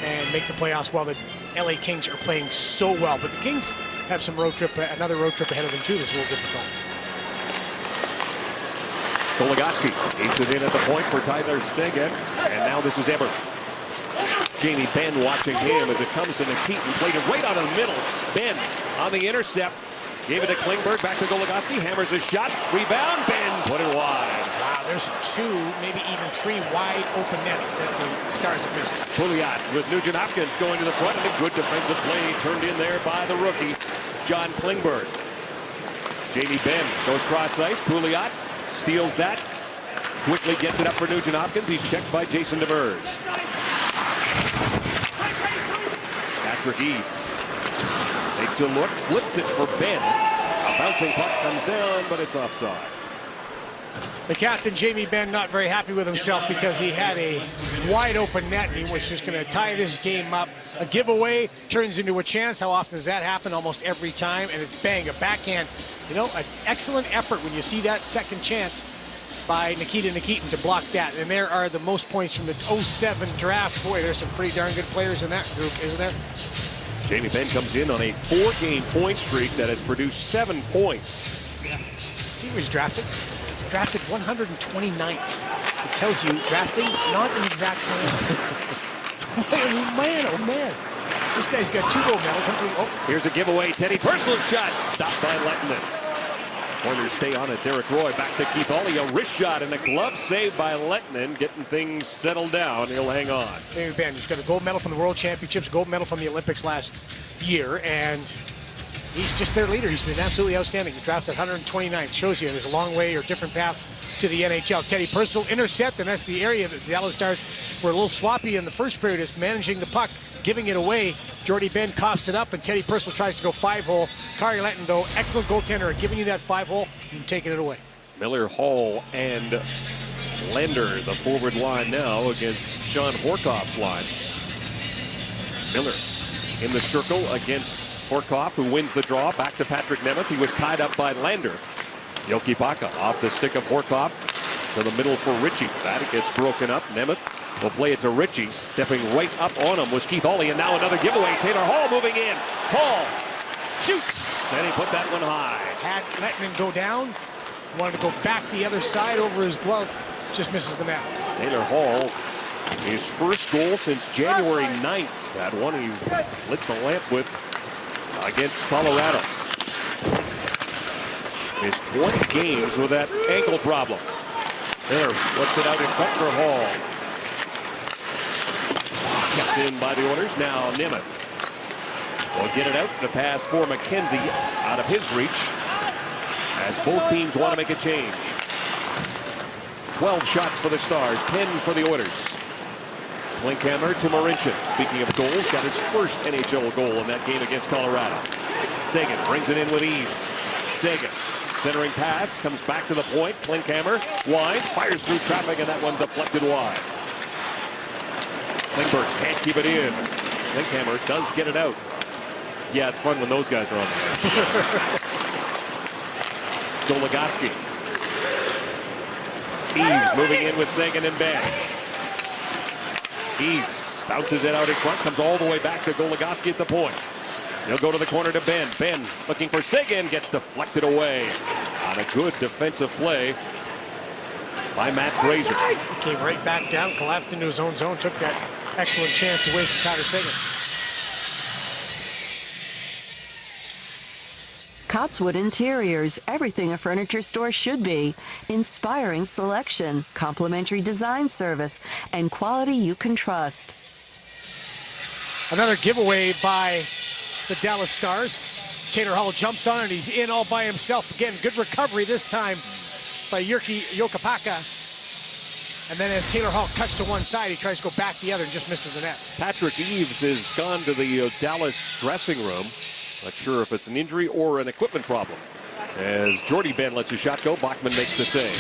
and make the playoffs while the LA Kings are playing so well. But the Kings have some another road trip ahead of them too that's a little difficult. Goligoski takes it in at the point for Tyler Seguin, and now this is Eber. Jamie Benn watching him as it comes to Nikitin, played it right out of the middle. Benn on the intercept, gave it to Klingberg, back to Goligoski, hammers a shot, rebound, Benn put it wide. Wow, there's 2, maybe even 3 wide open nets that the Stars have missed. Pouliot with Nugent Hopkins going to the front, and a good defensive play turned in there by the rookie, John Klingberg. Jamie Benn goes cross ice, Pouliot steals that, quickly gets it up for Nugent Hopkins. He's checked by Jason Demers. Patrick Eaves takes a look, flips it for Benn. A bouncing puck comes down, but it's offside. The captain, Jamie Benn, not very happy with himself because he had a wide open net and he was just going to tie this game up. A giveaway turns into a chance. How often does that happen? Almost every time. And it's bang, a backhand. You know, an excellent effort when you see that second chance by Nikita Nikitin to block that. And there are the most points from the 07 draft. Boy, there's some pretty darn good players in that group, isn't there? Jamie Benn comes in on a 4-game point streak that has produced 7 points. Yeah. See where he's drafted? Drafted 129th. It tells you drafting, not an exact science. Man, oh man. This guy's got 2 gold medals. Here's a giveaway. Teddy Purcell's shot. Stopped by Lettinen. Oilers stay on it. Derek Roy back to Keith Ollie. A wrist shot and a glove save by Lettinen. Getting things settled down. He'll hang on. Jamie Benn, he's got a gold medal from the World Championships, gold medal from the Olympics last year, and he's just their leader. He's been absolutely outstanding. He drafted 129th. Shows you there's a long way or different paths to the NHL. Teddy Purcell intercept, and that's the area that the Dallas Stars were a little sloppy in the first period, is managing the puck, giving it away. Jordy Benn coughs it up, and Teddy Purcell tries to go 5-hole. Kari Lehtinen, though, excellent goaltender, giving you that 5-hole and taking it away. Miller, Hall, and Lender, the forward line now against Sean Horkoff's line. Miller in the circle against Horkoff, who wins the draw. Back to Patrick Nemeth. He was tied up by Lander. Yoki Paka off the stick of Horkoff to the middle for Ritchie. That gets broken up. Nemeth will play it to Ritchie. Stepping right up on him was Keith Ollie, and now another giveaway. Taylor Hall moving in. Hall shoots, and he put that one high. Had Lettinen go down, wanted to go back the other side over his glove, just misses the net. Taylor Hall, his first goal since January 9th. That one he lit the lamp with against Colorado. His 20 games with that ankle problem. Miller puts it out in front for Hall. Kept in by the Oilers. Now Nemeth will get it out. The pass for McKenzie out of his reach as both teams want to make a change. 12 shots for the Stars, 10 for the Oilers. Klinkhammer to Marincin. Speaking of goals, got his first NHL goal in that game against Colorado. Seguin brings it in with ease. Seguin, centering pass, comes back to the point. Klinkhammer winds, fires through traffic, and that one deflected wide. Klingberg can't keep it in. Klinkhammer does get it out. Yeah, it's fun when those guys are on the ice. Goligoski. Eaves moving in with Seguin and Benn. Eaves bounces it out in front, comes all the way back to Goligoski at the point. He'll go to the corner to Benn. Benn looking for Seguin, gets deflected away on a good defensive play by Matt Fraser. He came right back down, collapsed into his own zone, took that excellent chance away from Tyler Seguin. Cotswood Interiors, everything a furniture store should be. Inspiring selection, complimentary design service, and quality you can trust. Another giveaway by the Dallas Stars. Taylor Hall jumps on it. He's in all by himself. Again, good recovery this time by Jyrki Jokipaka. And then as Taylor Hall cuts to one side, he tries to go back the other and just misses the net. Patrick Eaves has gone to the Dallas dressing room. Not sure if it's an injury or an equipment problem. As Jordy Ben lets a shot go, Bachman makes the save.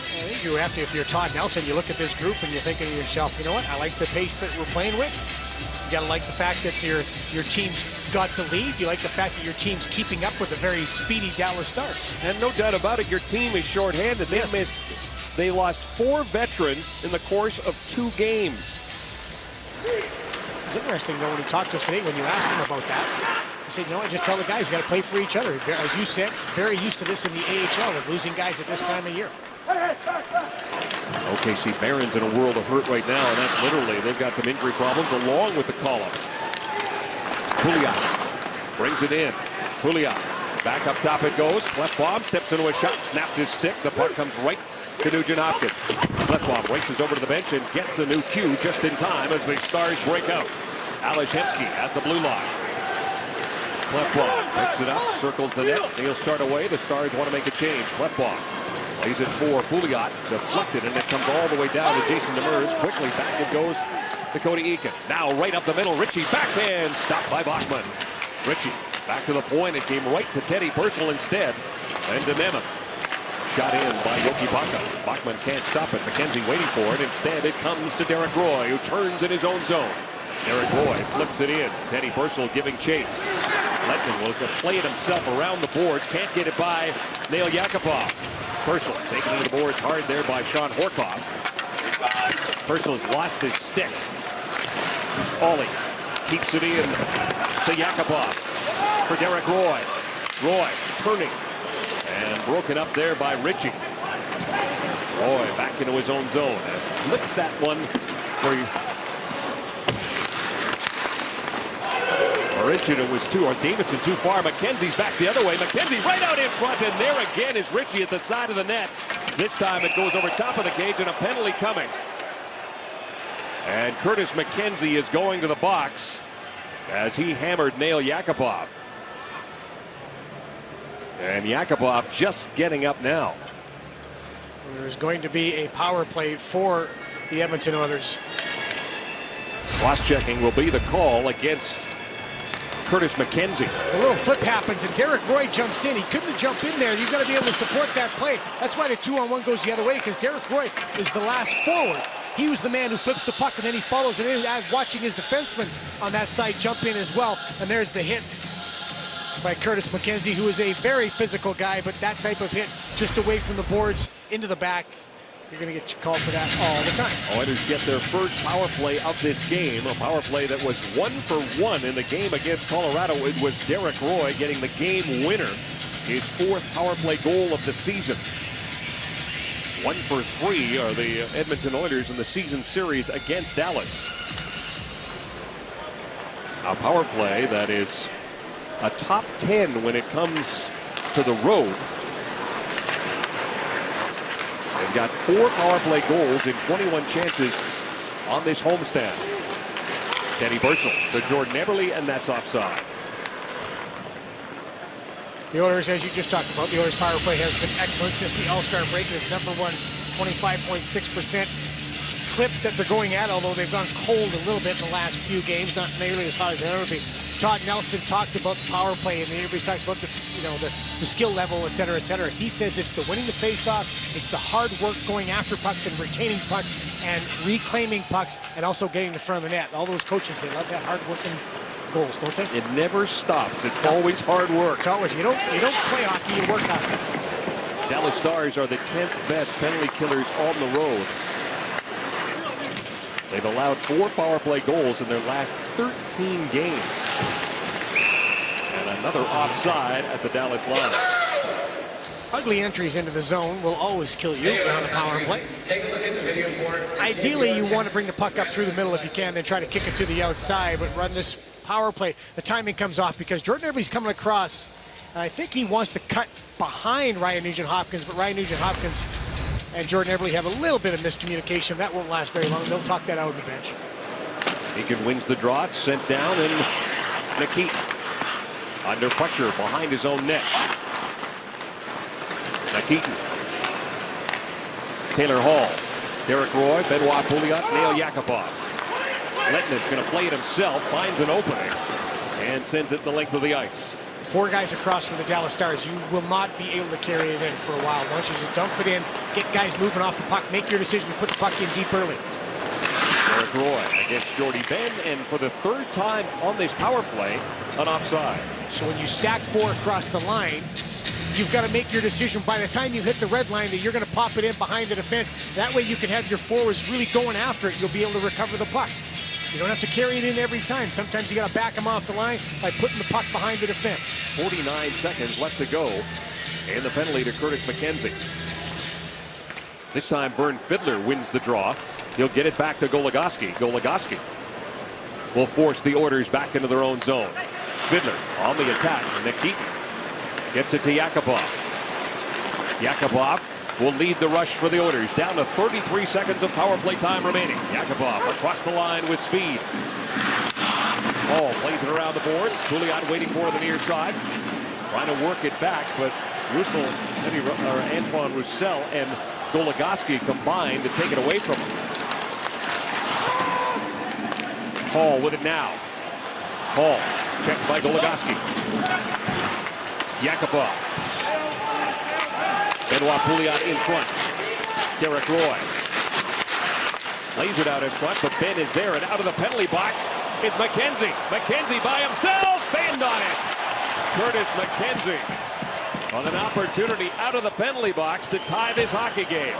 I think you have to, if you're Todd Nelson, you look at this group and you're thinking to yourself, you know what, I like the pace that we're playing with. You gotta like the fact that your team's got the lead. You like the fact that your team's keeping up with a very speedy Dallas Stars. And no doubt about it, your team is shorthanded. They lost 4 veterans in the course of 2 games. It's interesting though when he talked to us today, when you asked him about that, he said, you know what, just tell the guys, you got to play for each other. As you said, very used to this in the AHL of losing guys at this time of year. OKC Barons in a world of hurt right now, and that's literally, they've got some injury problems along with the call-ups. Pouliot brings it in. Pouliot, back up top it goes. Klefbom steps into a shot, snapped his stick. The puck comes right to Nugent Hopkins. Klefbom races over to the bench and gets a new cue just in time as the Stars break out. Ales Hemsky at the blue line. Klefbom picks it up, circles the net. He'll start away. The Stars want to make a change. Klefbom plays it for Pouliot, deflected, and it comes all the way down to Jason Demers. Quickly back it goes to Cody Eakin. Now right up the middle, Ritchie backhand, stopped by Bachman. Ritchie back to the point. It came right to Teddy Purcell instead. And Deneman shot in by Jokipaka. Bachman can't stop it. McKenzie waiting for it. Instead, it comes to Derek Roy, who turns in his own zone. Derek Roy flips it in. Teddy Purcell giving chase. Letman will play it himself around the boards. Can't get it by Nail Yakupov. Purcell taken to the boards hard there by Sean Horkoff. Purcell's lost his stick. Ollie keeps it in to Yakupov for Derek Roy. Roy turning and broken up there by Ritchie. Roy back into his own zone. Flips that one for Ritchie. It was Davidson too far. McKenzie's back the other way. McKenzie right out in front, and there again is Ritchie at the side of the net. This time it goes over top of the cage and a penalty coming. And Curtis McKenzie is going to the box as he hammered Nail Yakupov. And Yakupov just getting up now. There's going to be a power play for the Edmonton Oilers. Cross-checking will be the call against Curtis McKenzie. A little flip happens and Derek Roy jumps in. He couldn't jump in there. You've got to be able to support that play. That's why the 2-on-1 goes the other way, because Derek Roy is the last forward. He was the man who flips the puck and then he follows it in, watching his defenseman on that side jump in as well. And there's the hit by Curtis McKenzie, who is a very physical guy, but that type of hit just away from the boards into the back, you're going to get called for that all the time. Oilers get their first power play of this game, a power play that was 1-for-1 in the game against Colorado. It was Derek Roy getting the game winner, his 4th power play goal of the season. 1-for-3 are the Edmonton Oilers in the season series against Dallas. A power play that is a top 10 when it comes to the road. They've got 4 power play goals in 21 chances on this homestand. Teddy Purcell to Jordan Eberle, and that's offside. The Oilers, as you just talked about, the Oilers power play has been excellent since the All-Star break. It is number 1, 25.6% clip that they're going at, although they've gone cold a little bit in the last few games, not nearly as hot as they'll ever be. Todd Nelson talked about the power play, and everybody talks about the skill level, et cetera, et cetera. He says it's the winning the face-off, it's the hard work going after pucks and retaining pucks and reclaiming pucks and also getting the front of the net. All those coaches, they love that hard-working goals, don't they? It never stops. It's always hard work. It's always, you don't play hockey, you work hockey. Dallas Stars are the 10th best penalty killers on the road. They've allowed 4 power play goals in their last 13 games. And another offside at the Dallas line. Ugly entries into the zone will always kill you on the power play. Take a look at the video board. Ideally, you want to bring the puck up through the middle if you can, then try to kick it to the outside, but run this power play. The timing comes off because Jordan Eberle's coming across. I think he wants to cut behind Ryan Nugent-Hopkins, but Ryan Nugent-Hopkins and Jordan Eberle have a little bit of miscommunication. That won't last very long. They'll talk that out on the bench. Eakin wins the draw. It's sent down, and Nikitin under pressure behind his own net. Nikitin. Taylor Hall. Derek Roy, Benoit Pouliot, Nail Yakupov. Letnit's going to play it himself, finds an opening, and sends it the length of the ice. 4 guys across for the Dallas Stars. You will not be able to carry it in for a while. Why don't you just dump it in, get guys moving off the puck, make your decision to put the puck in deep early. Derek Roy against Jordy Ben, and for the 3rd time on this power play, an offside. So when you stack 4 across the line, you've got to make your decision by the time you hit the red line that you're going to pop it in behind the defense. That way you can have your forwards really going after it. You'll be able to recover the puck. You don't have to carry it in every time. Sometimes you got to back them off the line by putting the puck behind the defense. 49 seconds left to go, and the penalty to Curtis McKenzie. This time Vern Fiddler wins the draw. He'll get it back to Goligoski. Goligoski will force the Oilers back into their own zone. Fiddler on the attack. Nikitin gets it to Yakupov. Yakupov will lead the rush for the Oilers. Down to 33 seconds of power play time remaining. Yakupov across the line with speed. Hall plays it around the boards. Pouliot waiting for the near side. Trying to work it back, but Antoine Roussel and Goligoski combined to take it away from him. Hall with it now. Hall checked by Goligoski. Yakupov. Benoit Pouliot in front. Derek Roy lays it out in front, but Ben is there, and out of the penalty box is McKenzie. McKenzie by himself, banned on it. Curtis McKenzie on an opportunity out of the penalty box to tie this hockey game.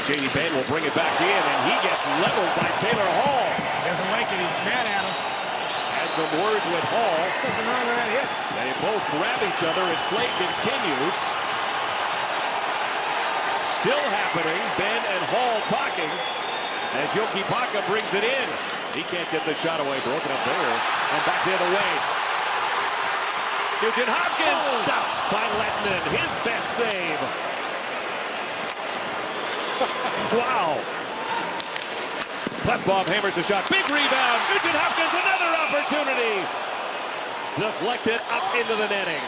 Jamie Benn will bring it back in, and he gets leveled by Taylor Hall. He doesn't like it. He's mad at him. Has some words with Hall. Nothing wrong with that hit. They both grab each other as play continues. Still happening. Ben and Hall talking as Yoki Paka brings it in. He can't get the shot away. Broken up there. And back the other way. Nugent-Hopkins stopped by Lettinen. His best save. Wow. Klefbom hammers the shot. Big rebound. Nugent-Hopkins, another opportunity. Deflected up into the netting.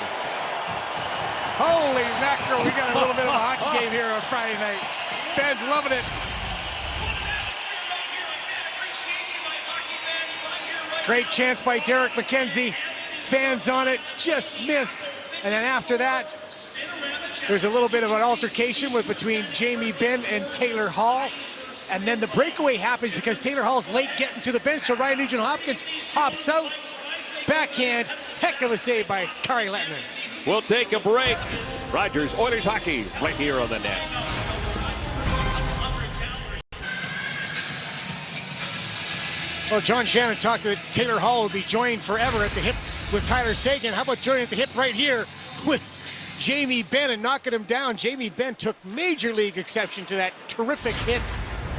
Holy mackerel, we got a little bit of a hockey game here on Friday night. Fans loving it. Great chance by Derek McKenzie. Fans on it, just missed. And then after that, there's a little bit of an altercation between Jamie Benn and Taylor Hall. And then the breakaway happens because Taylor Hall's late getting to the bench, so Ryan Nugent-Hopkins hops out. Backhand, heck of a save by Kari Lettinen. We'll take a break. Rogers Oilers hockey right here on the net. Well, John Shannon talked that Taylor Hall would be joined forever at the hip with Tyler Seguin. How about joining at the hip right here with Jamie Benn and knocking him down? Jamie Benn took major league exception to that terrific hit,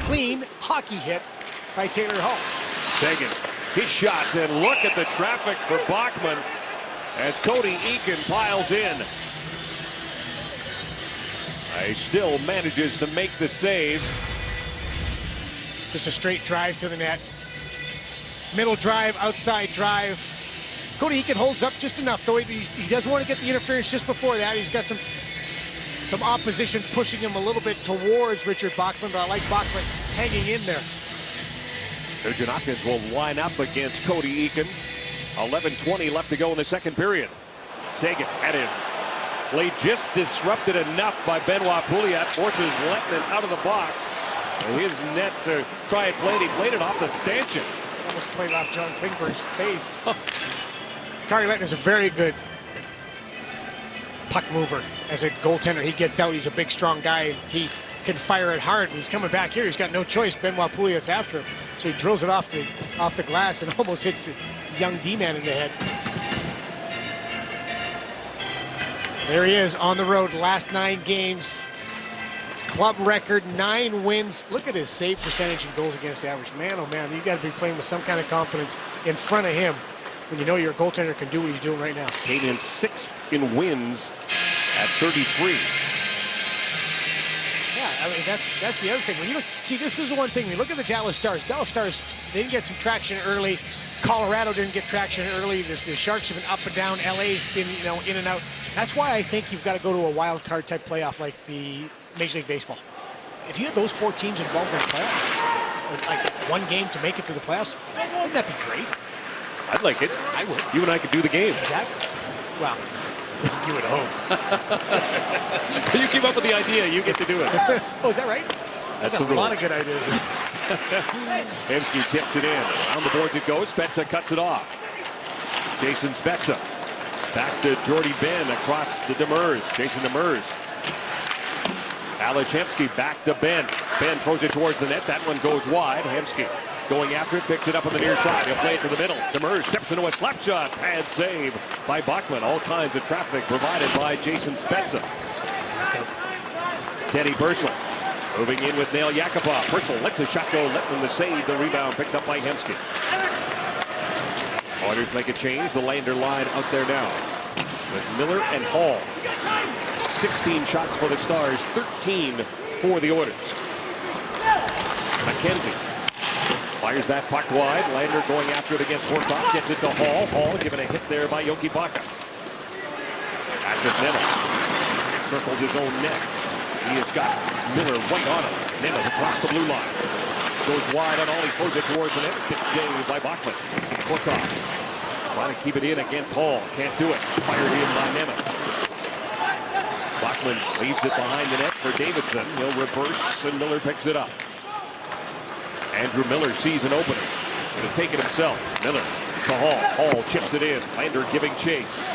clean hockey hit by Taylor Hall. Seguin, his shot, and look at the traffic for Bachman as Cody Eakin piles in. He still manages to make the save. Just a straight drive to the net. Middle drive, outside drive. Cody Eakin holds up just enough, though. He doesn't want to get the interference just before that. He's got some opposition pushing him a little bit towards Richard Bachman, but I like Bachman hanging in there. Nugent-Hopkins will line up against Cody Eakin. 11:20 left to go in the second period. Seguin at him. Play just disrupted enough by Benoit Pouliot. Forces Lettinen out of the box. His net to try and play it. He played it off the stanchion. Almost played off John Klingberg's face. Kari Lettinen is a very good puck mover. As a goaltender, he gets out. He's a big, strong guy. And he can fire it hard. He's coming back here. He's got no choice. Benoit Pouliot's after him. So he drills it off the glass and almost hits a young D-man in the head. There he is on the road, last 9 games. Club record, 9 wins. Look at his save percentage and goals against average. Man, oh man, you got to be playing with some kind of confidence in front of him when you know your goaltender can do what he's doing right now. Came in 6th in wins at 33. Yeah, I mean, that's the other thing. When you look, see, this is the one thing. When you look at the Dallas Stars. Dallas Stars, they didn't get some traction early. Colorado didn't get traction early. The Sharks have been up and down. LA's been, in and out. That's why I think you've got to go to a wild card type playoff like the Major League Baseball. If you had those 4 teams involved in a playoff, or like one game to make it to the playoffs, wouldn't that be great? I'd like it. I would. You and I could do the game. Exactly. Well, you would hope. You came up with the idea. You get to do it. Oh, is that right? That's the rule. A lot of good ideas. Hemsky tips it in. On the boards it goes. Spezza cuts it off. Jason Spezza. Back to Jordy Ben across to Demers. Jason Demers. Ales Hemsky back to Ben. Ben throws it towards the net. That one goes wide. Hemsky going after it. Picks it up on the near side. He'll play it to the middle. Demers steps into a slap shot. Bad save by Bachman. All kinds of traffic provided by Jason Spezza. Teddy Burchell. Moving in with Nail Yakupov. Burchell lets the shot go. Letting the save. The rebound picked up by Hemsky. Oilers make a change. The Lander line out there now with Miller and Hall. 16 shots for the Stars, 13 for the Oilers. McKenzie fires that puck wide. Lander going after it against Horcoff. Gets it to Hall. Hall given a hit there by Yoki Baka. Patrick Nemeth circles his own net. He has got Miller right on him. Nemeth across the blue line. Goes wide on all. He throws it towards the net. Stick save by Bachman. Horcoff trying to keep it in against Hall. Can't do it. Fired in by Nemeth. Bachman leaves it behind the net for Davidson. He'll reverse, and Miller picks it up. Andrew Miller sees an opening. Going to take it himself. Miller to Hall. Hall chips it in. Lander giving chase.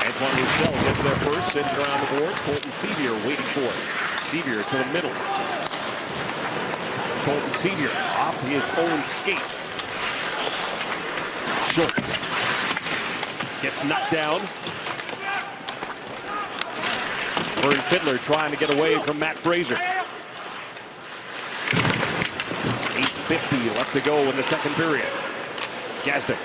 Antoine Roussel gets there first. Sends it around the boards. Colton Sevier waiting for it. Sevier to the middle. Colton Sevier off his own skate. Schultz gets knocked down. Vern Fiddler trying to get away from Matt Fraser. 8:50 left to go in the second period. Gazdic.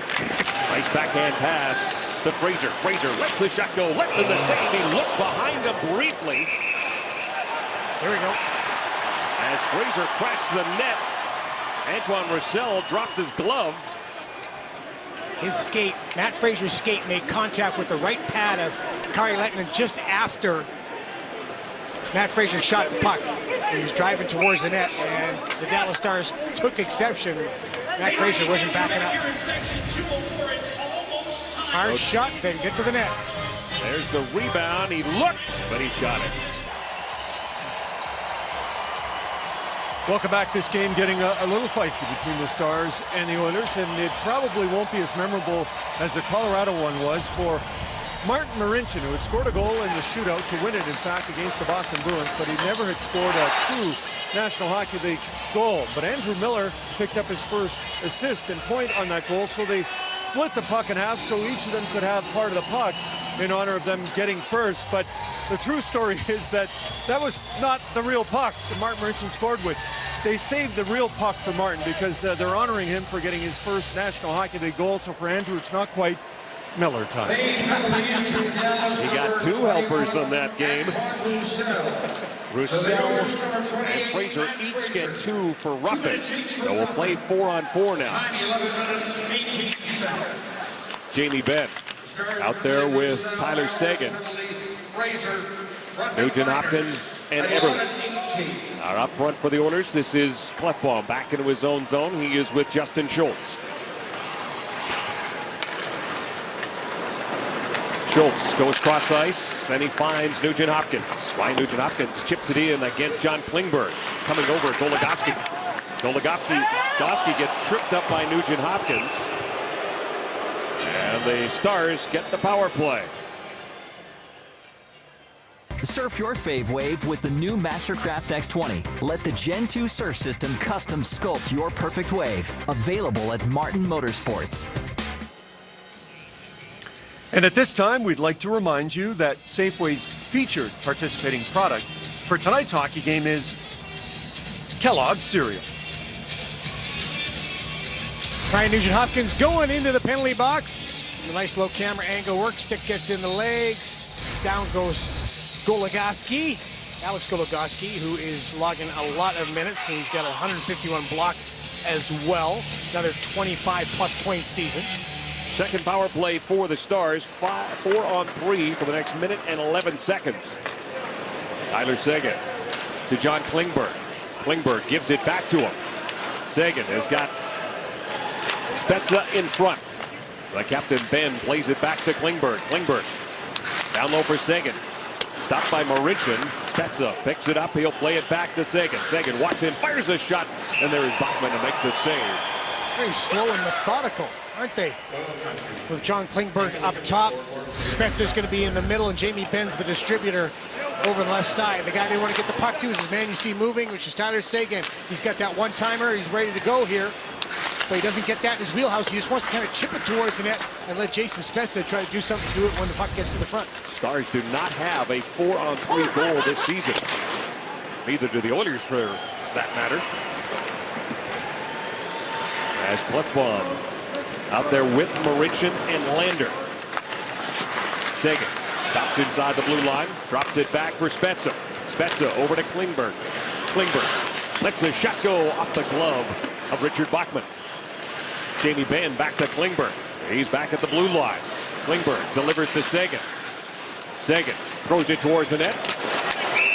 Nice backhand pass to Fraser. Fraser lets the shot go. Letting the save. He looked behind him briefly. There we go. As Fraser cracks the net, Antoine Roussel dropped his glove. His skate, Matt Fraser's skate, made contact with the right pad of Kari Lehtonen just after Matt Fraser shot the puck. He was driving towards the net, and the Dallas Stars took exception. Matt Fraser wasn't backing up. Hard shot, then get to the net. There's the rebound. He looked, but he's got it. Welcome back. This game getting a little feisty between the Stars and the Oilers, and it probably won't be as memorable as the Colorado one was for Martin Marincin, who had scored a goal in the shootout to win it, in fact, against the Boston Bruins, but he never had scored a true National Hockey League goal. But Andrew Miller picked up his first assist and point on that goal, so they split the puck in half so each of them could have part of the puck in honor of them getting first. But the true story is that that was not the real puck that Martin Marincin scored with. They saved the real puck for Martin because they're honoring him for getting his first National Hockey League goal. So for Andrew, it's not quite Miller time. He got 2 helpers on that game. Roussel and Fraser each get 2 for roughing. So we'll play 4-on-4 now. Jamie Benn out there with Tyler Seguin. Nugent Hopkins and Eberle are up front for the Oilers. This is Klefbom back into his own zone. He is with Justin Schultz. Schultz goes cross ice and he finds Nugent Hopkins. Ryan Nugent Hopkins chips it in against John Klingberg. Coming over, Goligoski. Goligoski gets tripped up by Nugent Hopkins. And the Stars get the power play. Surf your fave wave with the new Mastercraft X20. Let the Gen 2 surf system custom sculpt your perfect wave. Available at Martin Motorsports. And at this time, we'd like to remind you that Safeway's featured participating product for tonight's hockey game is Kellogg's cereal. Ryan Nugent-Hopkins going into the penalty box. The nice low camera angle work. Stick gets in the legs. Down goes Goligoski. Alex Goligoski, who is logging a lot of minutes, and he's got 151 blocks as well. Another 25-plus point season. Second power play for the Stars. 4-on-3 for the next minute and 11 seconds. Tyler Seguin to John Klingberg. Klingberg gives it back to him. Seguin has got Spezza in front. The captain, Ben, plays it back to Klingberg. Klingberg down low for Seguin. Stopped by Marincin. Spezza picks it up. He'll play it back to Seguin. Seguin walks in, fires a shot, and there is Bachman to make the save. Very slow and methodical, aren't they? With John Klingberg up top. Spezza's going to be in the middle, and Jamie Benn's the distributor over the left side. The guy they want to get the puck to is the man you see moving, which is Tyler Seguin. He's got that one-timer. He's ready to go here. But he doesn't get that in his wheelhouse. He just wants to kind of chip it towards the net and let Jason Spezza try to do something to it when the puck gets to the front. Stars do not have a 4-on-3 goal this season. Neither do the Oilers, for that matter. As Klefbom out there with Marincin and Lander. Seguin stops inside the blue line, drops it back for Spezza. Spezza over to Klingberg. Klingberg lets the shot go off the glove of Richard Bachman. Jamie Benn back to Klingberg. He's back at the blue line. Klingberg delivers to Seguin. Seguin throws it towards the net.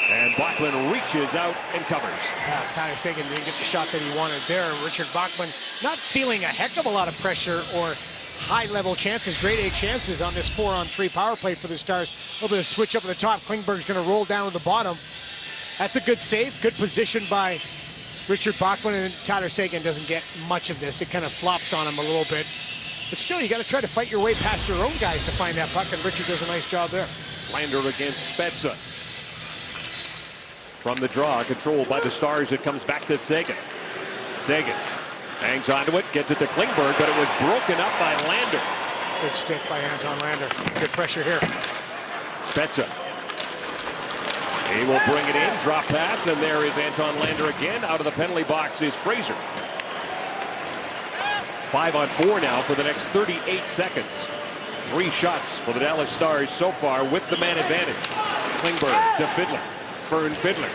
And Bachman reaches out and covers. Tyler Seguin didn't get the shot that he wanted there. Richard Bachman not feeling a heck of a lot of pressure or high-level chances, grade A chances on this 4-on-3 power play for the Stars. A little bit of switch up at the top. Klingberg's going to roll down to the bottom. That's a good save, good position by Richard Bachman, and Tyler Seguin doesn't get much of this. It kind of flops on him a little bit. But still, you got to try to fight your way past your own guys to find that puck, and Richard does a nice job there. Lander against Spezza. From the draw, controlled by the Stars, it comes back to Seguin. Seguin hangs onto it, gets it to Klingberg, but it was broken up by Lander. Good stick by Anton Lander. Good pressure here. Spezza. He will bring it in, drop pass, and there is Anton Lander again. Out of the penalty box is Fraser. 5-on-4 now for the next 38 seconds. 3 shots for the Dallas Stars so far with the man advantage. Klingberg to Fiddler. Fern Fiddler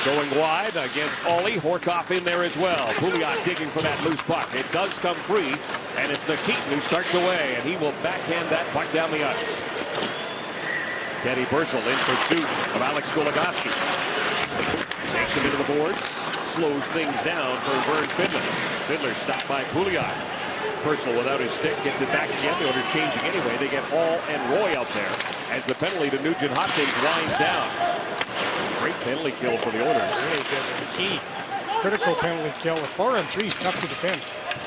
going wide against Ollie. Horkoff in there as well. Pouliot digging for that loose puck. It does come free, and it's Nikitin who starts away, and he will backhand that puck down the ice. Teddy Purcell in pursuit of Alex Goligoski. Takes him into the boards. Slows things down for Vern Fiddler. Fiddler stopped by Pouliot. Purcell without his stick gets it back again. The Oilers changing anyway. They get Hall and Roy out there as the penalty to Nugent-Hopkins winds down. Great penalty kill for the Oilers. Really good. Key. Critical penalty kill. A 4-on-3 is tough to defend.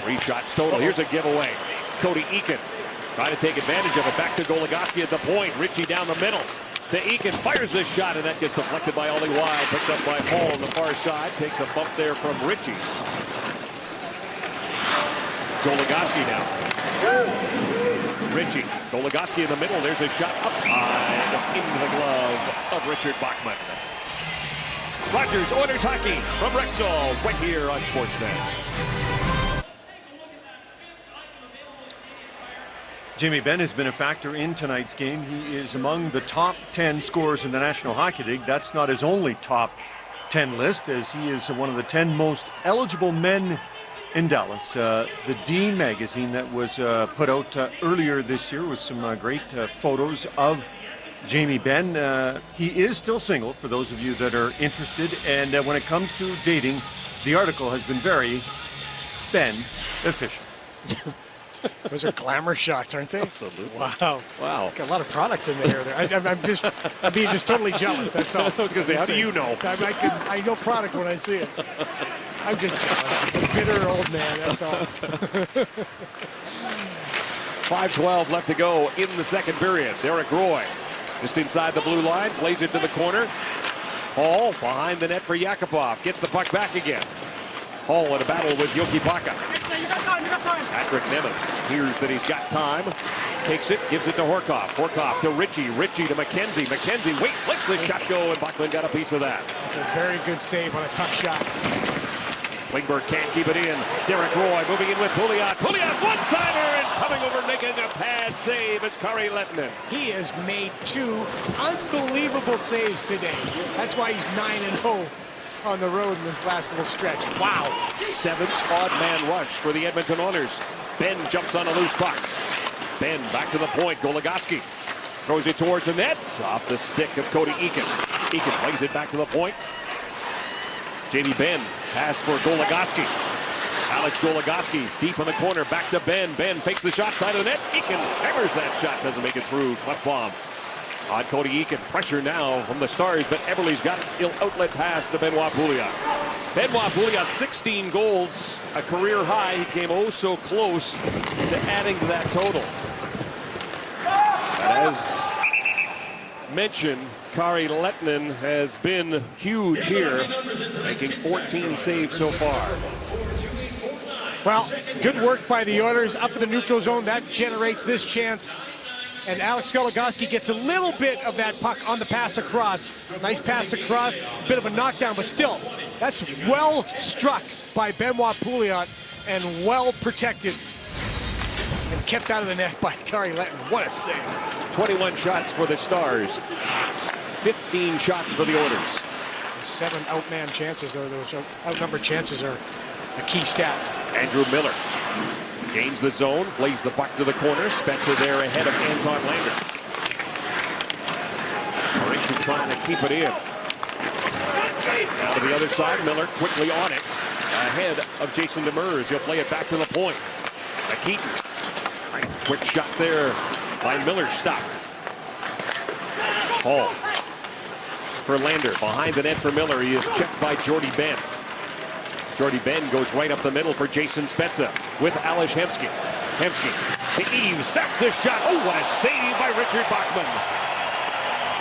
3 shots total. Here's a giveaway. Cody Eakin trying to take advantage of it. Back to Goligoski at the point. Ritchie down the middle. To Eakin. Fires this shot, and that gets deflected by Ollie Wild. Picked up by Hall on the far side. Takes a bump there from Ritchie. Goligoski now. Ritchie. Goligoski in the middle. There's a shot up high into the glove of Richard Bachman. Rogers Oilers hockey from Rexall right here on Sportsnet. Jamie Benn has been a factor in tonight's game. He is among the top 10 scorers in the National Hockey League. That's not his only top 10 list, as he is one of the 10 most eligible men in Dallas. The Dean magazine that was put out earlier this year with some great photos of Jamie Benn. He is still single, for those of you that are interested. And when it comes to dating, the article has been very Ben efficient. Those are glamour shots, aren't they? Absolutely. Wow. Wow. Got a lot of product in there. I'm being just totally jealous. That's all. I was going to say, how do you know? I know product when I see it. I'm just jealous. A bitter old man, that's all. 5:12 left to go in the second period. Derek Roy just inside the blue line, plays it to the corner. Hall behind the net for Yakupov. Gets the puck back again. Hall in a battle with Yoki Baka. Patrick Nemeth hears that he's got time. Takes it, gives it to Horkoff. Horkoff to Ritchie. Ritchie to McKenzie. McKenzie waits, lets the shot go, and Bachman got a piece of that. It's a very good save on a tough shot. Klingberg can't keep it in. Derek Roy moving in with Pouliot. Pouliot, one-timer, and coming over making a pad save is Kari Lehtinen. He has made 2 unbelievable saves today. That's why he's 9-0 on the road in this last little stretch. Wow. 7th odd man rush for the Edmonton Oilers. Ben jumps on a loose puck. Ben back to the point. Goligoski throws it towards the net. Off the stick of Cody Eakin. Eakin plays it back to the point. Jamie Benn pass for Goligoski. Alex Goligoski deep in the corner. Back to Ben. Ben fakes the shot side of the net. Eakin hammers that shot. Doesn't make it through. Klefbom on Cody Eakin. Pressure now from the Stars, but Eberle's got an outlet pass to Benoit Pouliot. Benoit Pouliot, 16 goals, a career high. He came oh so close to adding to that total. But as mentioned, Kari Lehtinen has been huge here, making 14 saves so far. Well, good work by the Oilers up in the neutral zone. That generates this chance. And Alex Goligoski gets a little bit of that puck on the pass across. Nice pass across, bit of a knockdown, but still, that's well struck by Benoit Pouliot and well protected and kept out of the net by Kari Lehtinen. What a save. 21 shots for the Stars, 15 shots for the Oilers. 7 outman chances, or those outnumbered chances are a key stat. Andrew Miller gains the zone, plays the puck to the corner. Spencer there ahead of Anton Lander. Mauricio trying to keep it in. Now to the other side, Miller quickly on it. Ahead of Jason Demers. He'll play it back to the point. Keaton. Right, quick shot there by Miller, stopped. Hall for Lander. Behind the net for Miller. He is checked by Jordy Benn. Jordy Benn goes right up the middle for Jason Spezza with Ales Hemsky. Hemsky to Eaves, snaps his shot. Oh, what a save by Richard Bachman.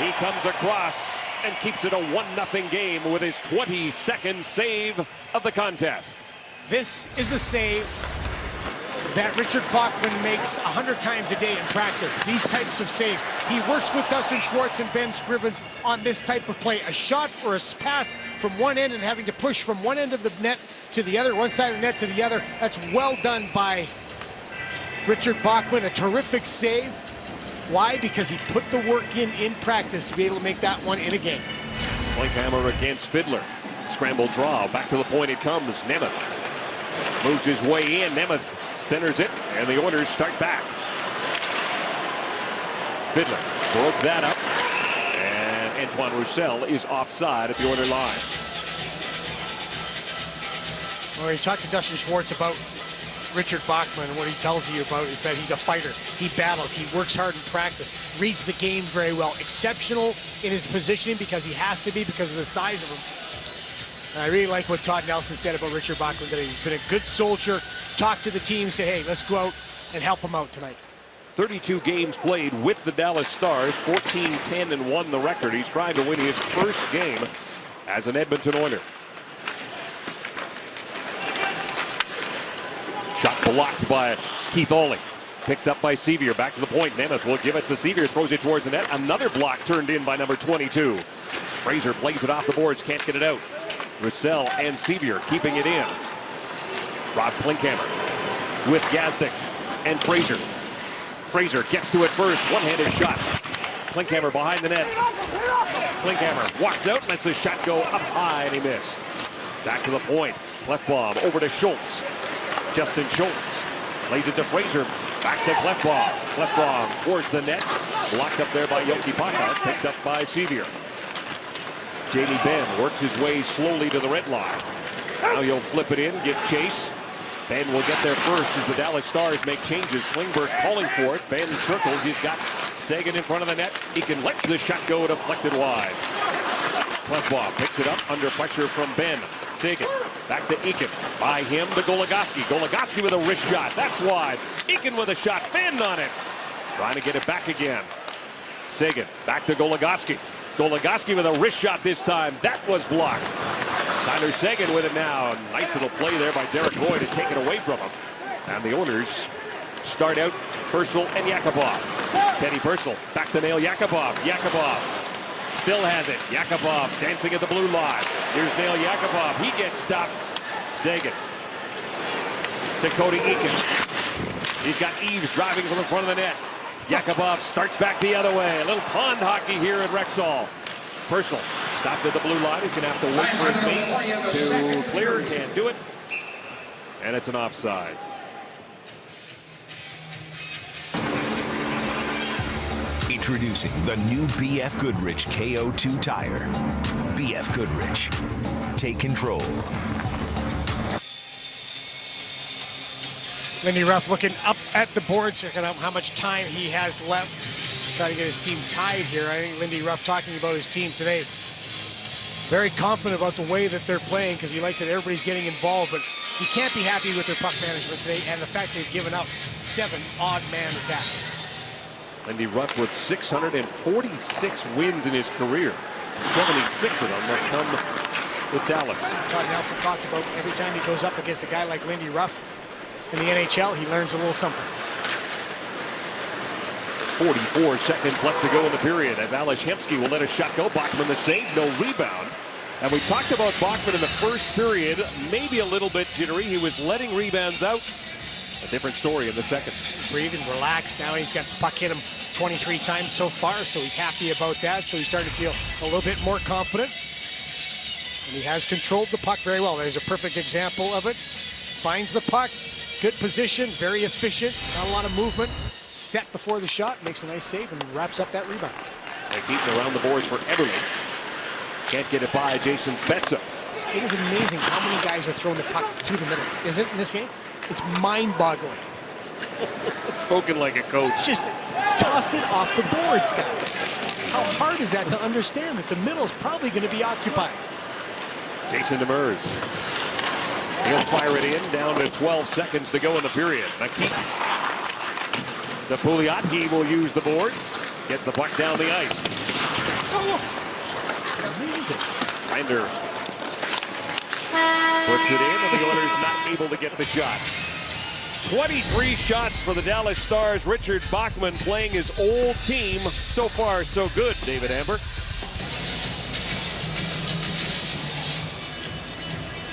He comes across and keeps it a 1-0 game with his 22nd save of the contest. This is a save that Richard Bachman makes 100 times a day in practice. These types of saves. He works with Dustin Schwartz and Ben Scrivens on this type of play. A shot or a pass from one end and having to push from one end of the net to the other, one side of the net to the other. That's well done by Richard Bachman. A terrific save. Why? Because he put the work in practice to be able to make that one in a game. Klinkhammer against Fiddler. Scramble draw. Back to the point it comes. Nemeth moves his way in. Nemeth centers it, and the Oilers start back. Fiddler broke that up, and Antoine Roussel is offside at the Oiler line. Well, you talked to Dustin Schwartz about Richard Bachman, and what he tells you about is that he's a fighter. He battles, he works hard in practice, reads the game very well. Exceptional in his positioning because he has to be because of the size of him. And I really like what Todd Nelson said about Richard Bachman today. He's been a good soldier. Talk to the team, say, hey, let's go out and help him out tonight. 32 games played with the Dallas Stars, 14-10-1 the record. He's trying to win his first game as an Edmonton Oiler. Shot blocked by Keith Ollie. Picked up by Sevier. Back to the point. Nemeth will give it to Sevier. Throws it towards the net. Another block turned in by number 22. Fraser plays it off the boards. Can't get it out. Roussel and Sevier keeping it in. Rob Klinkhammer with Gazdic and Fraser. Fraser gets to it first. One-handed shot. Klinkhammer behind the net. Klinkhammer walks out, lets the shot go up high, and he missed. Back to the point. Klefbom over to Schultz. Justin Schultz plays it to Fraser. Back to Klefbom. Klefbom towards the net. Blocked up there by Yoki Paka. Picked up by Sevier. Jamie Benn works his way slowly to the red line. Now he'll flip it in, give chase. Ben will get there first as the Dallas Stars make changes. Klingberg calling for it. Ben circles. He's got Sagan in front of the net. Eakin lets the shot go, deflected wide. Klefbom picks it up under pressure from Ben. Sagan back to Eakin. By him to Goligoski. Goligoski with a wrist shot. That's wide. Eakin with a shot. Ben on it. Trying to get it back again. Sagan back to Goligoski. Goligoski with a wrist shot this time. That was blocked. Tyler Sagan with it now. Nice little play there by Derek Roy to take it away from him. And the Oilers start out Purcell and Yakupov. Teddy Purcell back to Nail Yakupov. Yakupov still has it. Yakupov dancing at the blue line. Here's Nail Yakupov. He gets stopped. Seguin to Cody Eakin. He's got Eaves driving from the front of the net. Yakupov starts back the other way. A little pond hockey here at Rexall. Purcell stopped at the blue line. He's going to have to wait for his mates to clear. Can't do it. And it's an offside. Introducing the new BF Goodrich KO2 tire. BF Goodrich. Take control. Lindy Ruff looking up at the board, checking out how much time he has left. Trying to get his team tied here. I think Lindy Ruff talking about his team today. Very confident about the way that they're playing because he likes that everybody's getting involved, but he can't be happy with their puck management today and the fact they've given up 7 odd man attacks. Lindy Ruff with 646 wins in his career. 76 of them have come with Dallas. Todd Nelson talked about every time he goes up against a guy like Lindy Ruff in the NHL, he learns a little something. 44 seconds left to go in the period as Ales Hemsky will let a shot go. Bachman the save, no rebound. And we talked about Bachman in the first period, maybe a little bit jittery. He was letting rebounds out. A different story in the second. Breathing, relaxed. Now he's got the puck hit him 23 times so far, so he's happy about that. So he's starting to feel a little bit more confident. And he has controlled the puck very well. There's a perfect example of it. Finds the puck, good position, very efficient, not a lot of movement. Set before the shot, makes a nice save, and wraps up that rebound. They're keeping around the boards for Everly. Can't get it by Jason Spezza. It is amazing how many guys are throwing the puck to the middle. Isn't it in this game? It's mind-boggling. Spoken like a coach. Just toss it off the boards, guys. How hard is that to understand that the middle is probably going to be occupied? Jason Demers. He'll fire it in, down to 12 seconds to go in the period. Nikita. The Pouliot, he will use the boards, get the puck down the ice. Oh, it's amazing. Binder puts it in, and the Oilers not able to get the shot. 23 shots for the Dallas Stars. Richard Bachman playing his old team. So far, so good, David Amber.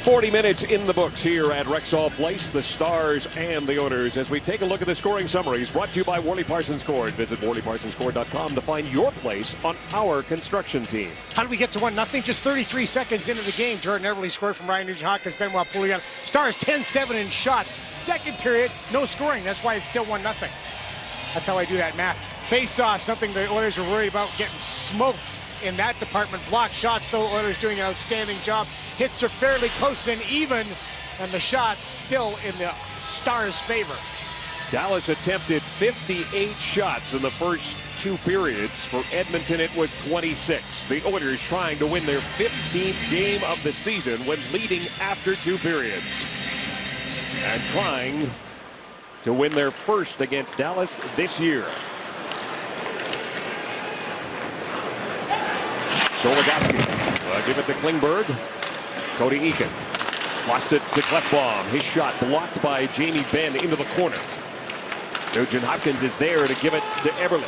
40 minutes in the books here at Rexall Place, the Stars and the Oilers. As we take a look at the scoring summaries brought to you by Worley Parsons Cord. Visit WorleyParsonsCord.com to find your place on our construction team. How did we get to 1-0? Just 33 seconds into the game. Jordan Everly scored from Ryan Nugent-Hopkins, Benoit Pouliot. Stars 10-7 in shots. Second period, no scoring. That's why it's still 1-0. That's how I do that math. Face-off, something the Oilers are worried about getting smoked in that department. Block shots, though, Oilers doing an outstanding job. Hits are fairly close and even, and the shots still in the Stars' favor. Dallas attempted 58 shots in the first 2 periods. For Edmonton, it was 26. The Oilers trying to win their 15th game of the season when leading after 2 periods. And trying to win their first against Dallas this year. Goligoski, give it to Klingberg. Cody Eakin lost it to Klefbom. His shot blocked by Jamie Benn into the corner. Nugent-Hopkins is there to give it to Everly.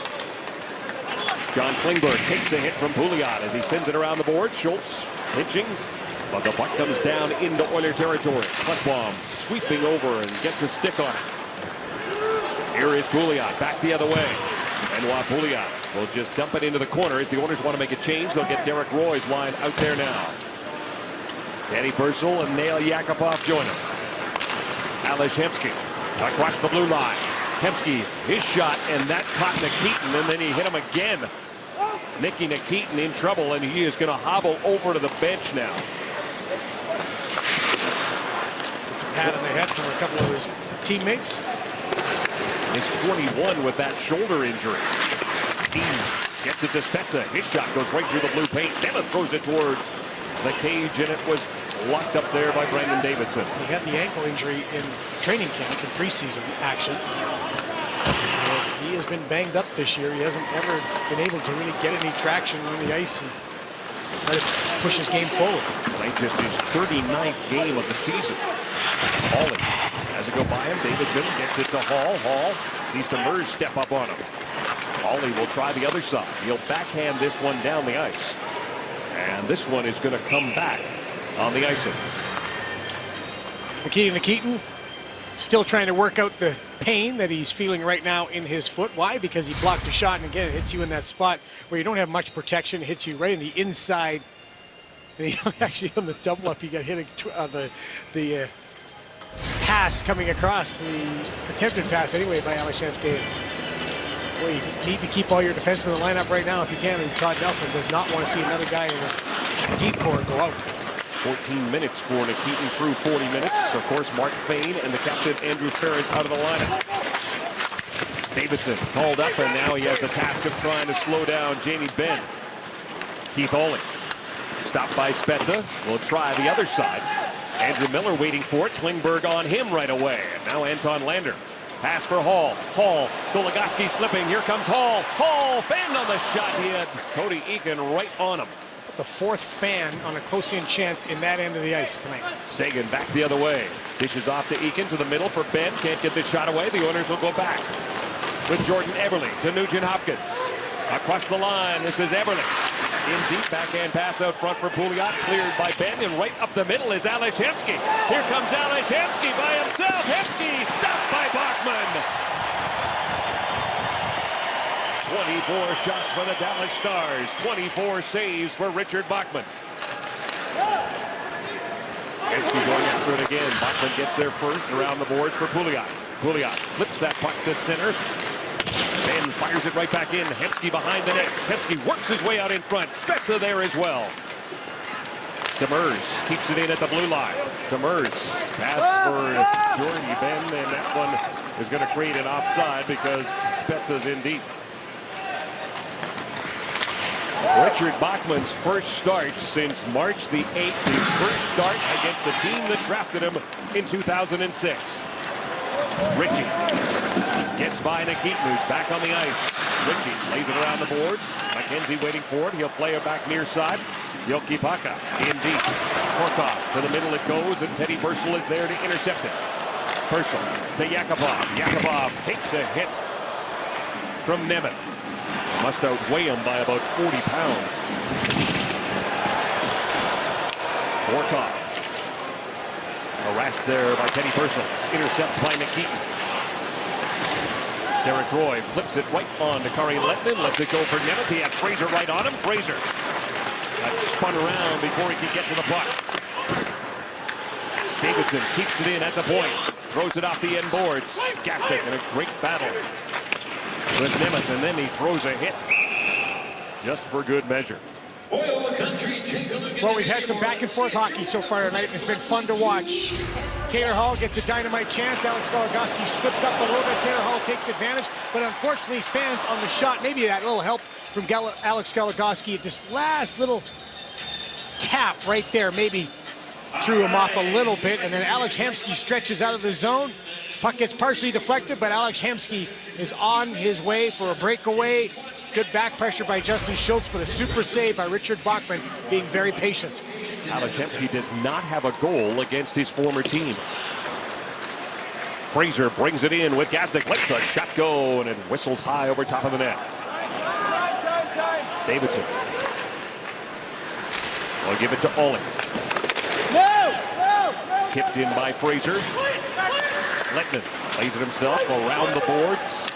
John Klingberg takes a hit from Pouliot as he sends it around the board. Schultz pitching, but the puck comes down into Oiler territory. Klefbom sweeping over and gets a stick on it. Here is Pouliot back the other way. Benoit Pouliot will just dump it into the corner as the Oilers want to make a change. They'll get Derek Roy's line out there now. Teddy Purcell and Nail Yakupov join him. Ales Hemsky across the blue line. Hemsky, his shot, and that caught Nikitin, and then he hit him again. Nicky Nikitin in trouble, and he is going to hobble over to the bench now. It's a pat on the head from a couple of his teammates. He's 21 with that shoulder injury. Eaves gets it to Spezza. His shot goes right through the blue paint. Nemeth throws it towards the cage, and it was locked up there by Brendan Davidson. He had the ankle injury in training camp in preseason action. And he has been banged up this year. He hasn't ever been able to really get any traction on the ice and try to push his game forward. Played just his 39th game of the season. Pauly has Doesn't go by him. Davidson gets it to Hall. Hall sees Demers step up on him. Hawley will try the other side. He'll backhand this one down the ice. And this one is going to come back on the icing. Nikitin still trying to work out the pain that he's feeling right now in his foot. Why? Because he blocked a shot, and again, it hits you in that spot where you don't have much protection. It hits you right in the inside. And actually on the double up, you got hit on the pass coming across, the attempted pass anyway by Alex Hemsky. Well, you need to keep all your defensemen in the lineup right now if you can, and Todd Nelson does not want to see another guy in the deep core go out. 14 minutes for Nikitin through 40 minutes. Of course, Mark Fane and the captain Andrew Ference out of the lineup. Davidson called up, and now he has the task of trying to slow down Jamie Benn. Keith Hawley stopped by Spezza. Will try the other side. Andrew Miller waiting for it. Klingberg on him right away. And now Anton Lander. Pass for Hall. Hall. Goligoski slipping. Here comes Hall. Hall fanned on the shot. He had Cody Eakin right on him. The fourth fan on a close-in chance in that end of the ice tonight. Sagan back the other way. Dishes off to Eakin to the middle for Ben. Can't get the shot away. The Oilers will go back with Jordan Eberle to Nugent Hopkins. Across the line, this is Eberle. In deep, backhand pass out front for Pouliot. Cleared by Ben, and right up the middle is Ales Hemsky. Here comes Ales Hemsky by himself. Hemsky stopped by Bachman. 24 shots for the Dallas Stars. 24 saves for Richard Bachman. Hemsky going after it again. Bachman gets there first around the boards for Pouliot. Pouliot flips that puck to center. Ben fires it right back in. Hemsky behind the net. Hemsky works his way out in front. Spezza there as well. Demers keeps it in at the blue line. Demers pass for Jordy Ben, and that one is going to create an offside because Spezza's in deep. Richard Bachman's first start since March the 8th. His first start against the team that drafted him in 2006. Ritchie gets by Nikitin, who's back on the ice. Ritchie lays it around the boards. McKenzie waiting for it. He'll play it back near side. Jokipaka in deep. Korkov to the middle it goes, and Teddy Purcell is there to intercept it. Purcell to Yakubov. Yakubov takes a hit from Nemeth. Must outweigh him by about 40 pounds. Korkov. Harassed there by Teddy Purcell. Intercept by Nikitin. Derek Roy flips it right on to Kari Lettinen. Lets it go for Nemeth. He had Fraser right on him. Fraser got spun around before he could get to the puck. Davidson keeps it in at the point. Throws it off the end boards. Gastic in a great battle with Nemeth, and then he throws a hit just for good measure. Well, we've had some back and forth hockey so far tonight, and it's been fun to watch. Taylor Hall gets a dynamite chance. Alex Goligoski slips up a little bit. Taylor Hall takes advantage, but unfortunately fans on the shot, maybe that little help from Alex Goligoski. This last little tap right there maybe threw him off a little bit, and then Alex Hemsky stretches out of the zone. Puck gets partially deflected, but Alex Hemsky is on his way for a breakaway. Good back pressure by Justin Schultz, but a super save by Richard Bachman, being very patient. Alex Hemsky does not have a goal against his former team. Fraser brings it in with Gastic. Lets a shot go, and it whistles high over top of the net. Davidson will give it to Ollie. Tipped in by Fraser. Lettinen plays it himself around the boards.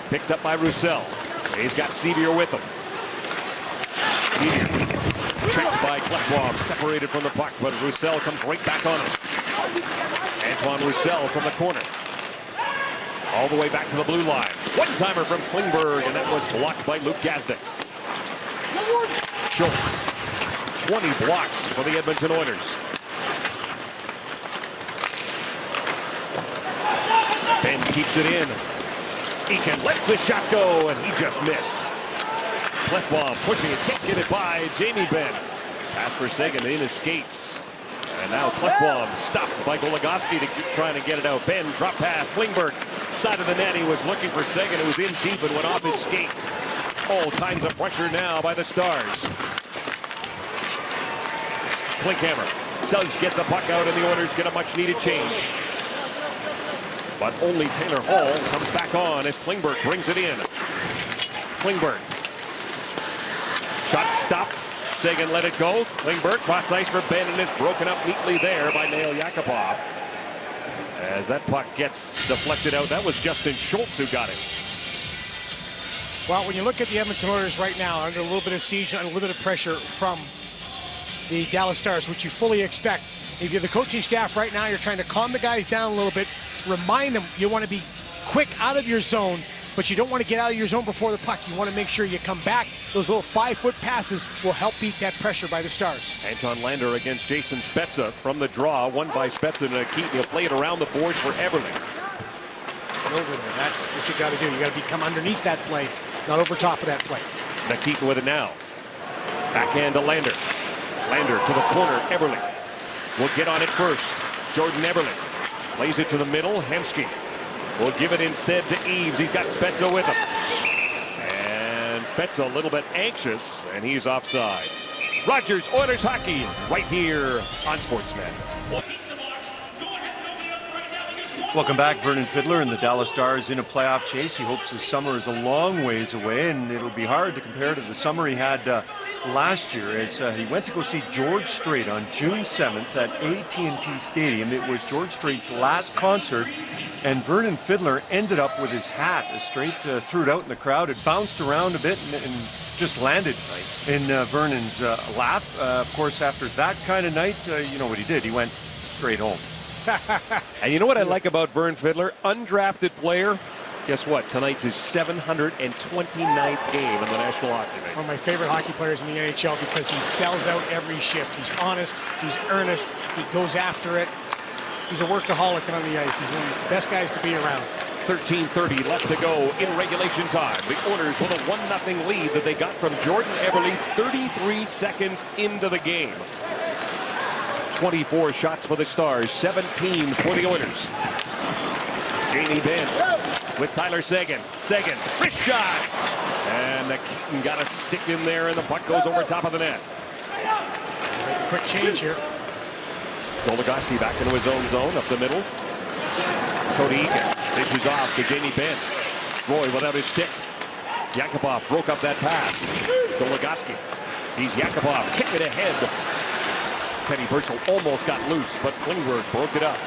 Picked up by Roussel. He's got Sevier with him. Sevier tricked by Klefbom, separated from the puck, but Roussel comes right back on him. Antoine Roussel from the corner. All the way back to the blue line. One-timer from Klingberg, and that was blocked by Luke Gastic. Schultz, 20 blocks for the Edmonton Oilers. Ben keeps it in. Eakin lets the shot go, and he just missed. Klefbom pushing it, can't get it by Jamie Benn. Pass for Sagan in his skates. And now Klefbom stopped by Goligoski trying to get it out. Ben drop pass, Klingberg, side of the net. He was looking for Sagan, who was in deep and went off his skate. All kinds of pressure now by the Stars. Klinkhammer does get the puck out, and the Oilers get a much-needed change. but only Taylor Hall comes back on as Klingberg brings it in. Klingberg. Shot stopped. Seguin let it go. Klingberg cross ice for Ben and is broken up neatly there by Nail Yakupov. As that puck gets deflected out, that was Justin Schultz who got it. Well, when you look at the Edmonton Oilers right now, under a little bit of siege, under a little bit of pressure from the Dallas Stars, which you fully expect. If you're the coaching staff right now, you're trying to calm the guys down a little bit, remind them you want to be quick out of your zone, but you don't want to get out of your zone before the puck. You want to make sure you come back. Those little 5-foot passes will help beat that pressure by the Stars. Anton Lander against Jason Spezza from the draw, won by Spezza and Keaton. He'll play it around the boards for Eberle. Over there. That's what you got to do. You got to come underneath that play, not over top of that play. Keaton with it now. Backhand to Lander. Lander to the corner. Eberle will get on it first. Jordan Eberle plays it to the middle. Hemsky will give it instead to Eaves. He's got Spezza with him. And Spezza a little bit anxious, and he's offside. Rogers Oilers hockey right here on Sportsnet. Welcome back, Vernon Fiddler and the Dallas Stars in a playoff chase. He hopes his summer is a long ways away, and it'll be hard to compare to the summer he had last year as he went to go see George Strait on June 7th at AT&T Stadium. It was George Strait's last concert, and Vernon Fiddler ended up with his hat. Strait threw it out in the crowd. It bounced around a bit and just landed in Vernon's lap. Of course, after that kind of night, you know what he did. He went straight home. And you know what I like about Vern Fiddler? Undrafted player. Guess what? Tonight's his 729th game in the National Hockey League. One of my favorite hockey players in the NHL because he sells out every shift. He's honest, he's earnest, he goes after it. He's a workaholic on the ice. He's one of the best guys to be around. 13:30 left to go in regulation time. The Oilers with a 1-0 lead that they got from Jordan Eberle 33 seconds into the game. 24 shots for the Stars, 17 for the Oilers. Jamie Benn with Tyler Seguin. Seguin, wrist shot! And Keaton got a stick in there, and the puck goes over top of the net. Quick change here. Goligoski back into his own zone, up the middle. Cody Eakin dishes off to Jamie Benn. Roy without his stick. Yakupov broke up that pass. Goligoski sees Yakupov kick it ahead. Teddy Burchell almost got loose, but Klingberg broke it up.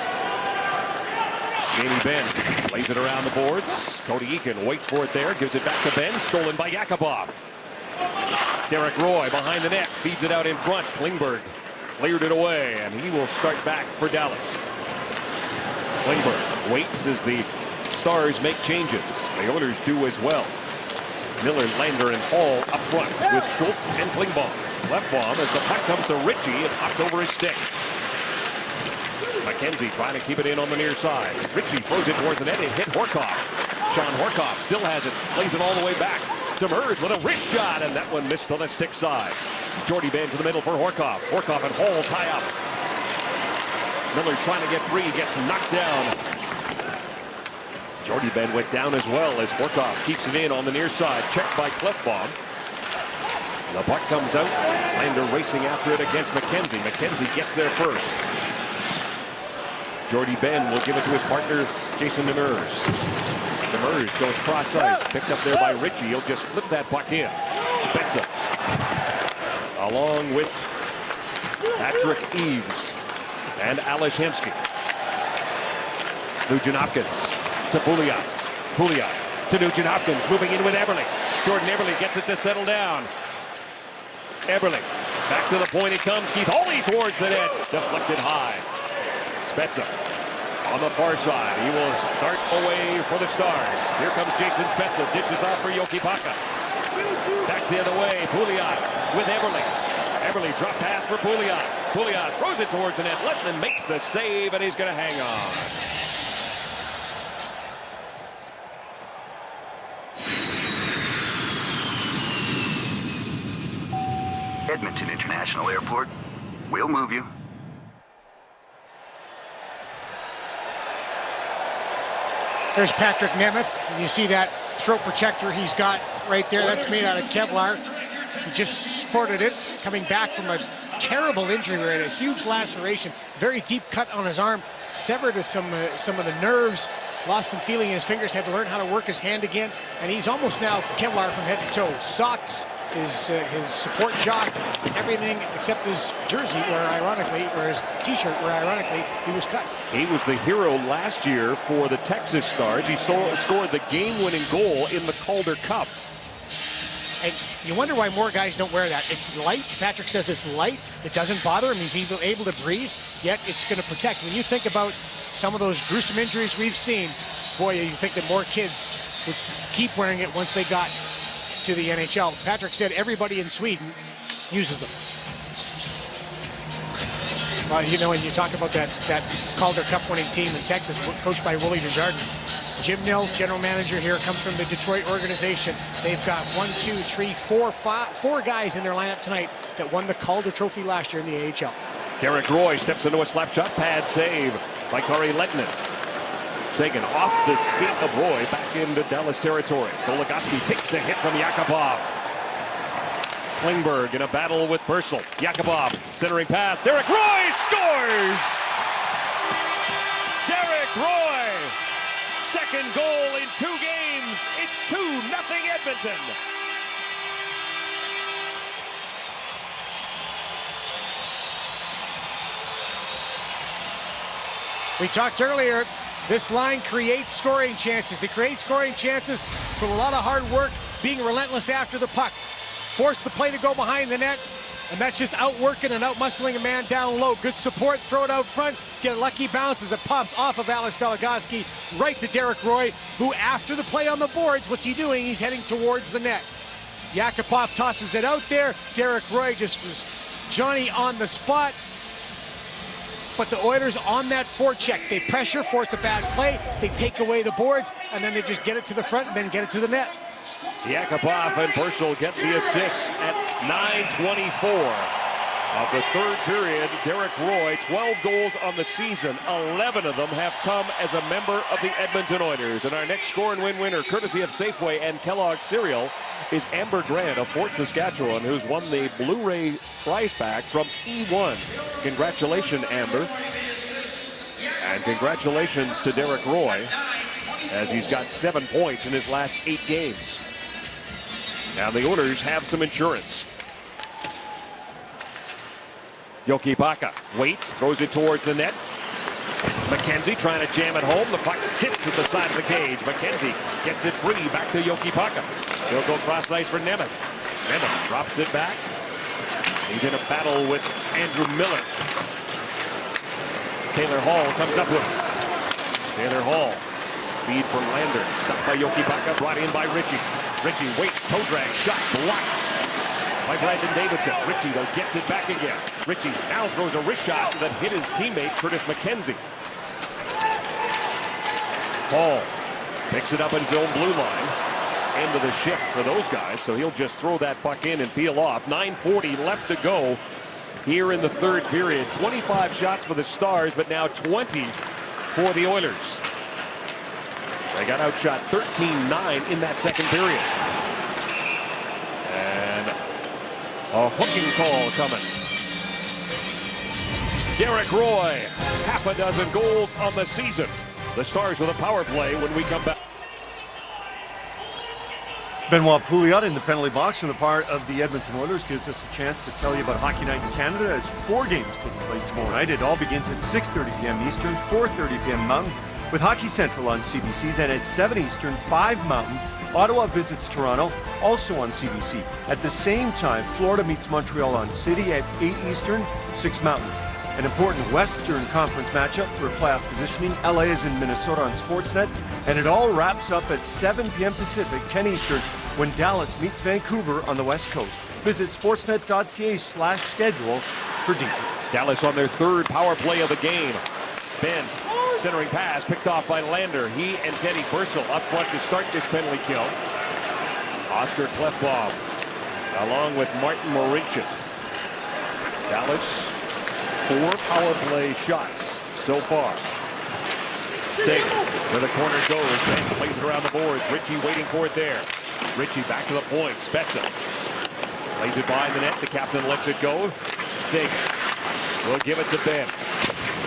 Jamie Benn lays it around the boards. Cody Eakin waits for it there, gives it back to Benn, stolen by Yakupov. Derek Roy behind the net, feeds it out in front. Klingberg cleared it away, and he will start back for Dallas. Klingberg waits as the Stars make changes. The Oilers do as well. Miller, Lander, and Hall up front with Schultz and Klingbaum. Left bomb as the puck comes to Ritchie and knocked over his stick. McKenzie trying to keep it in on the near side. Ritchie throws it towards the net. It hit Horkoff. Sean Horkoff still has it. Plays it all the way back. Demers with a wrist shot, and that one missed on the stick side. Jordy Benn to the middle for Horkoff. Horkoff and Hall tie up. Miller trying to get free. Gets knocked down. Jordy Benn went down as well as Horkoff keeps it in on the near side. Checked by Klefbom. The puck comes out. Lander racing after it against McKenzie. McKenzie gets there first. Jordy Benn will give it to his partner, Jason Demers. Demers goes cross ice. Picked up there by Ritchie. He'll just flip that puck in. Spezza. Along with Patrick Eaves and Ales Hemsky. Nugent Hopkins to Pouliot. Pouliot to Nugent Hopkins. Moving in with Eberle. Jordan Eberle gets it to settle down. Eberle back to the point it comes. Keith Hawley towards the net. Deflected high. Spezza on the far side. He will start away for the Stars. Here comes Jason Spezza. Dishes off for Jokipaka. Back the other way. Pouliot with Eberle. Eberle drop pass for Pouliot. Pouliot throws it towards the net. Lettman makes the save, and he's going to hang on. Edmonton International Airport. We'll move you. There's Patrick Nemeth. And you see that throat protector he's got right there. That's made out of Kevlar. He just sported it, coming back from a terrible injury where he had a huge laceration, very deep cut on his arm, severed some of the nerves lost some feeling in his fingers, had to learn how to work his hand again, and he's almost now Kevlar from head to toe. Socks, his support jock, everything except his jersey, or his t-shirt, where ironically he was cut. He was the hero last year for the Texas Stars. He scored the game-winning goal in the Calder Cup. And you wonder why more guys don't wear that. It's light. Patrick says it's light. It doesn't bother him. He's able to breathe, yet it's going to protect. When you think about some of those gruesome injuries we've seen, boy, you think that more kids would keep wearing it once they got to the NHL. Patrick said everybody in Sweden uses them. You know, when you talk about that Calder Cup winning team in Texas, coached by Willie Desjardins. Jim Nill, general manager here, comes from the Detroit organization. They've got 4 guys in their lineup tonight that won the Calder Trophy last year in the AHL. Derek Roy steps into a slap shot, pad save by Kari Lehtinen. Seguin off the skate of Roy back into Dallas territory. Goligoski takes a hit from Yakupov. Klingberg in a battle with Purcell. Yakupov centering pass. Derek Roy scores! Derek Roy! Second goal in 2 games. It's 2-0 Edmonton. We talked earlier, this line creates scoring chances. They create scoring chances from a lot of hard work, being relentless after the puck. Force the play to go behind the net, and that's just outworking and outmuscling a man down low. Good support, throw it out front, get a lucky bounce as it pops off of Alex Goligoski right to Derek Roy, who after the play on the boards, what's he doing? He's heading towards the net. Yakupov tosses it out there. Derek Roy just was Johnny on the spot. But the Oilers on that forecheck, they pressure, force a bad play, they take away the boards, and then they just get it to the front and then get it to the net. Yakupov and Purcell get the assists at 9:24 of the third period. Derek Roy, 12 goals on the season. 11 of them have come as a member of the Edmonton Oilers. And our next score and win winner, courtesy of Safeway and Kellogg's cereal, is Amber Grant of Fort Saskatchewan, who's won the Blu-ray prize pack from E1. Congratulations, Amber. And congratulations to Derek Roy, as he's got 7 points in his last 8 games. Now the Oilers have some insurance. Jokipaka waits, throws it towards the net. McKenzie trying to jam it home. The puck sits at the side of the cage. McKenzie gets it free back to Jokipaka. He'll go cross ice for Nemeth. Nemeth drops it back. He's in a battle with Andrew Miller. Taylor Hall comes up with him. Taylor Hall. Feed from Lander. Stopped by Jokipaka. Brought in by Ritchie. Ritchie waits. Toe drag. Shot blocked by Brandon Davidson. Ritchie, though, gets it back again. Ritchie now throws a wrist shot that hit his teammate, Curtis McKenzie. Hall picks it up in his own blue line. End of the shift for those guys, so he'll just throw that puck in and peel off. 9:40 left to go here in the third period. 25 shots for the Stars, but now 20 for the Oilers. They got outshot 13-9 in that second period. And a hooking call coming. Derek Roy, half a dozen goals on the season. The Stars with a power play when we come back. Benoit Pouliot in the penalty box on the part of the Edmonton Oilers gives us a chance to tell you about Hockey Night in Canada. There's 4 games taking place tomorrow night. It all begins at 6:30 p.m. Eastern, 4:30 p.m. Mountain, with Hockey Central on CBC. Then at 7 Eastern, 5 Mountain, Ottawa visits Toronto, also on CBC. At the same time, Florida meets Montreal on City at 8 Eastern, 6 Mountain. An important Western Conference matchup for playoff positioning. LA is in Minnesota on Sportsnet. And it all wraps up at 7 p.m. Pacific, 10 Eastern, when Dallas meets Vancouver on the West Coast. Visit sportsnet.ca/schedule for details. Dallas on their third power play of the game. Ben, centering pass, picked off by Lander. He and Teddy Purcell up front to start this penalty kill. Oscar Klefbom, along with Martin Marincin. Dallas, 4 power play shots so far. Seguin, where the corner goes. Ben plays it around the boards. Ritchie waiting for it there. Ritchie back to the point. Spezza plays it behind the net. The captain lets it go. Seguin will give it to Ben.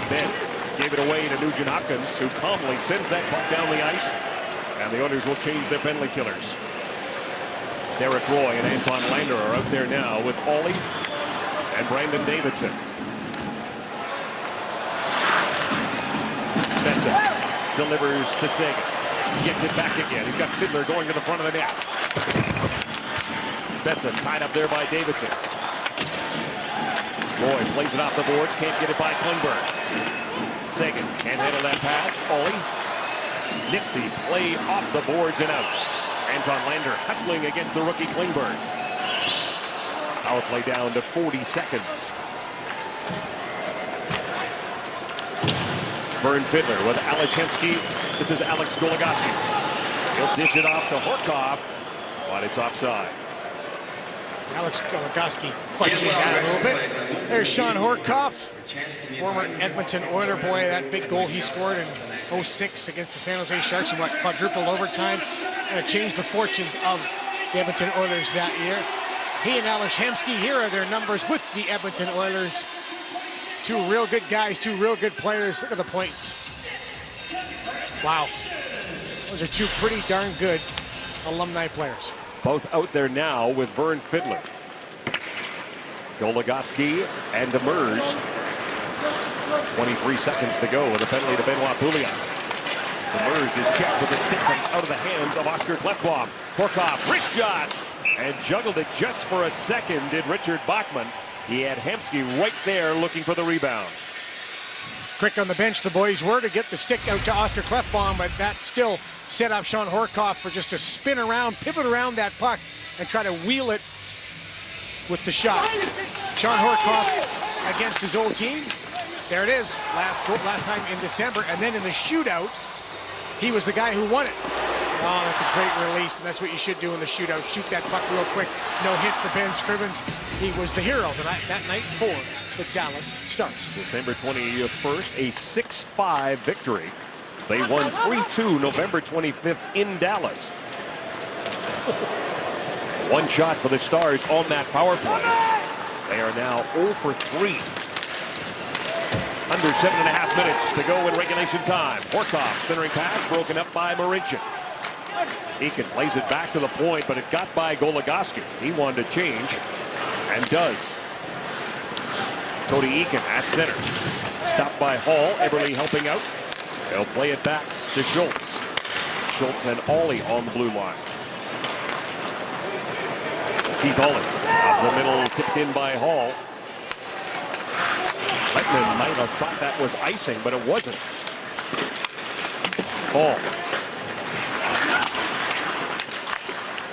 Ben gave it away to Nugent Hopkins, who calmly sends that puck down the ice. And the Oilers will change their penalty killers. Derek Roy and Anton Lander are out there now with Ollie and Brandon Davidson. Spezza delivers to Sagan. Gets it back again. He's got Fiddler going to the front of the net. Spezza tied up there by Davidson. Roy plays it off the boards. Can't get it by Klingberg. Sagan can't handle that pass. Ollie. Nifty play off the boards and out. Anton Lander hustling against the rookie Klingberg. Power play down to 40 seconds. Vern Fiddler with Alex Hemsky. This is Alex Goligoski. He'll dish it off to Horkoff, but it's offside. Alex Goligoski fighting that a little bit. There's Sean Horkoff, former Edmonton Oiler boy. That big goal he scored in 06 against the San Jose Sharks in what quadruple overtime. And it changed the fortunes of the Edmonton Oilers that year. He and Alex Hemsky, here are their numbers with the Edmonton Oilers. Two real good guys, two real good players. Look at the points. Wow. Those are two pretty darn good alumni players. Both out there now with Vern Fiddler. Goligoski and Demers. 23 seconds to go with a penalty to Benoit Pouliot. Demers is checked with the stick comes out of the hands of Oscar Klefbom. Horkoff, wrist shot, and juggled it just for a second, did Richard Bachman. He had Hemsky right there looking for the rebound. Quick on the bench, the boys were to get the stick out to Oscar Klefbom, but that still set up Sean Horkoff for just to spin around, pivot around that puck, and try to wheel it with the shot. Sean Horkoff against his old team. There it is, last time in December, and then in the shootout, he was the guy who won it. Oh, that's a great release, and that's what you should do in the shootout. Shoot that puck real quick. No hit for Ben Scrivens. He was the hero that night for the Dallas Stars. December 21st, a 6-5 victory. They won 3-2 November 25th in Dallas. One shot for the Stars on that power play. They are now 0 for 3. Under 7.5 minutes to go in regulation time. Horkoff centering pass broken up by Marincin. Eakin plays it back to the point, but it got by Goligoski. He wanted to change, and does. Cody Eakin at center. Stopped by Hall. Eberle helping out. They'll play it back to Schultz. Schultz and Ollie on the blue line. Keith Ollie up the middle, tipped in by Hall. Lettman might have thought that was icing, but it wasn't. Hall.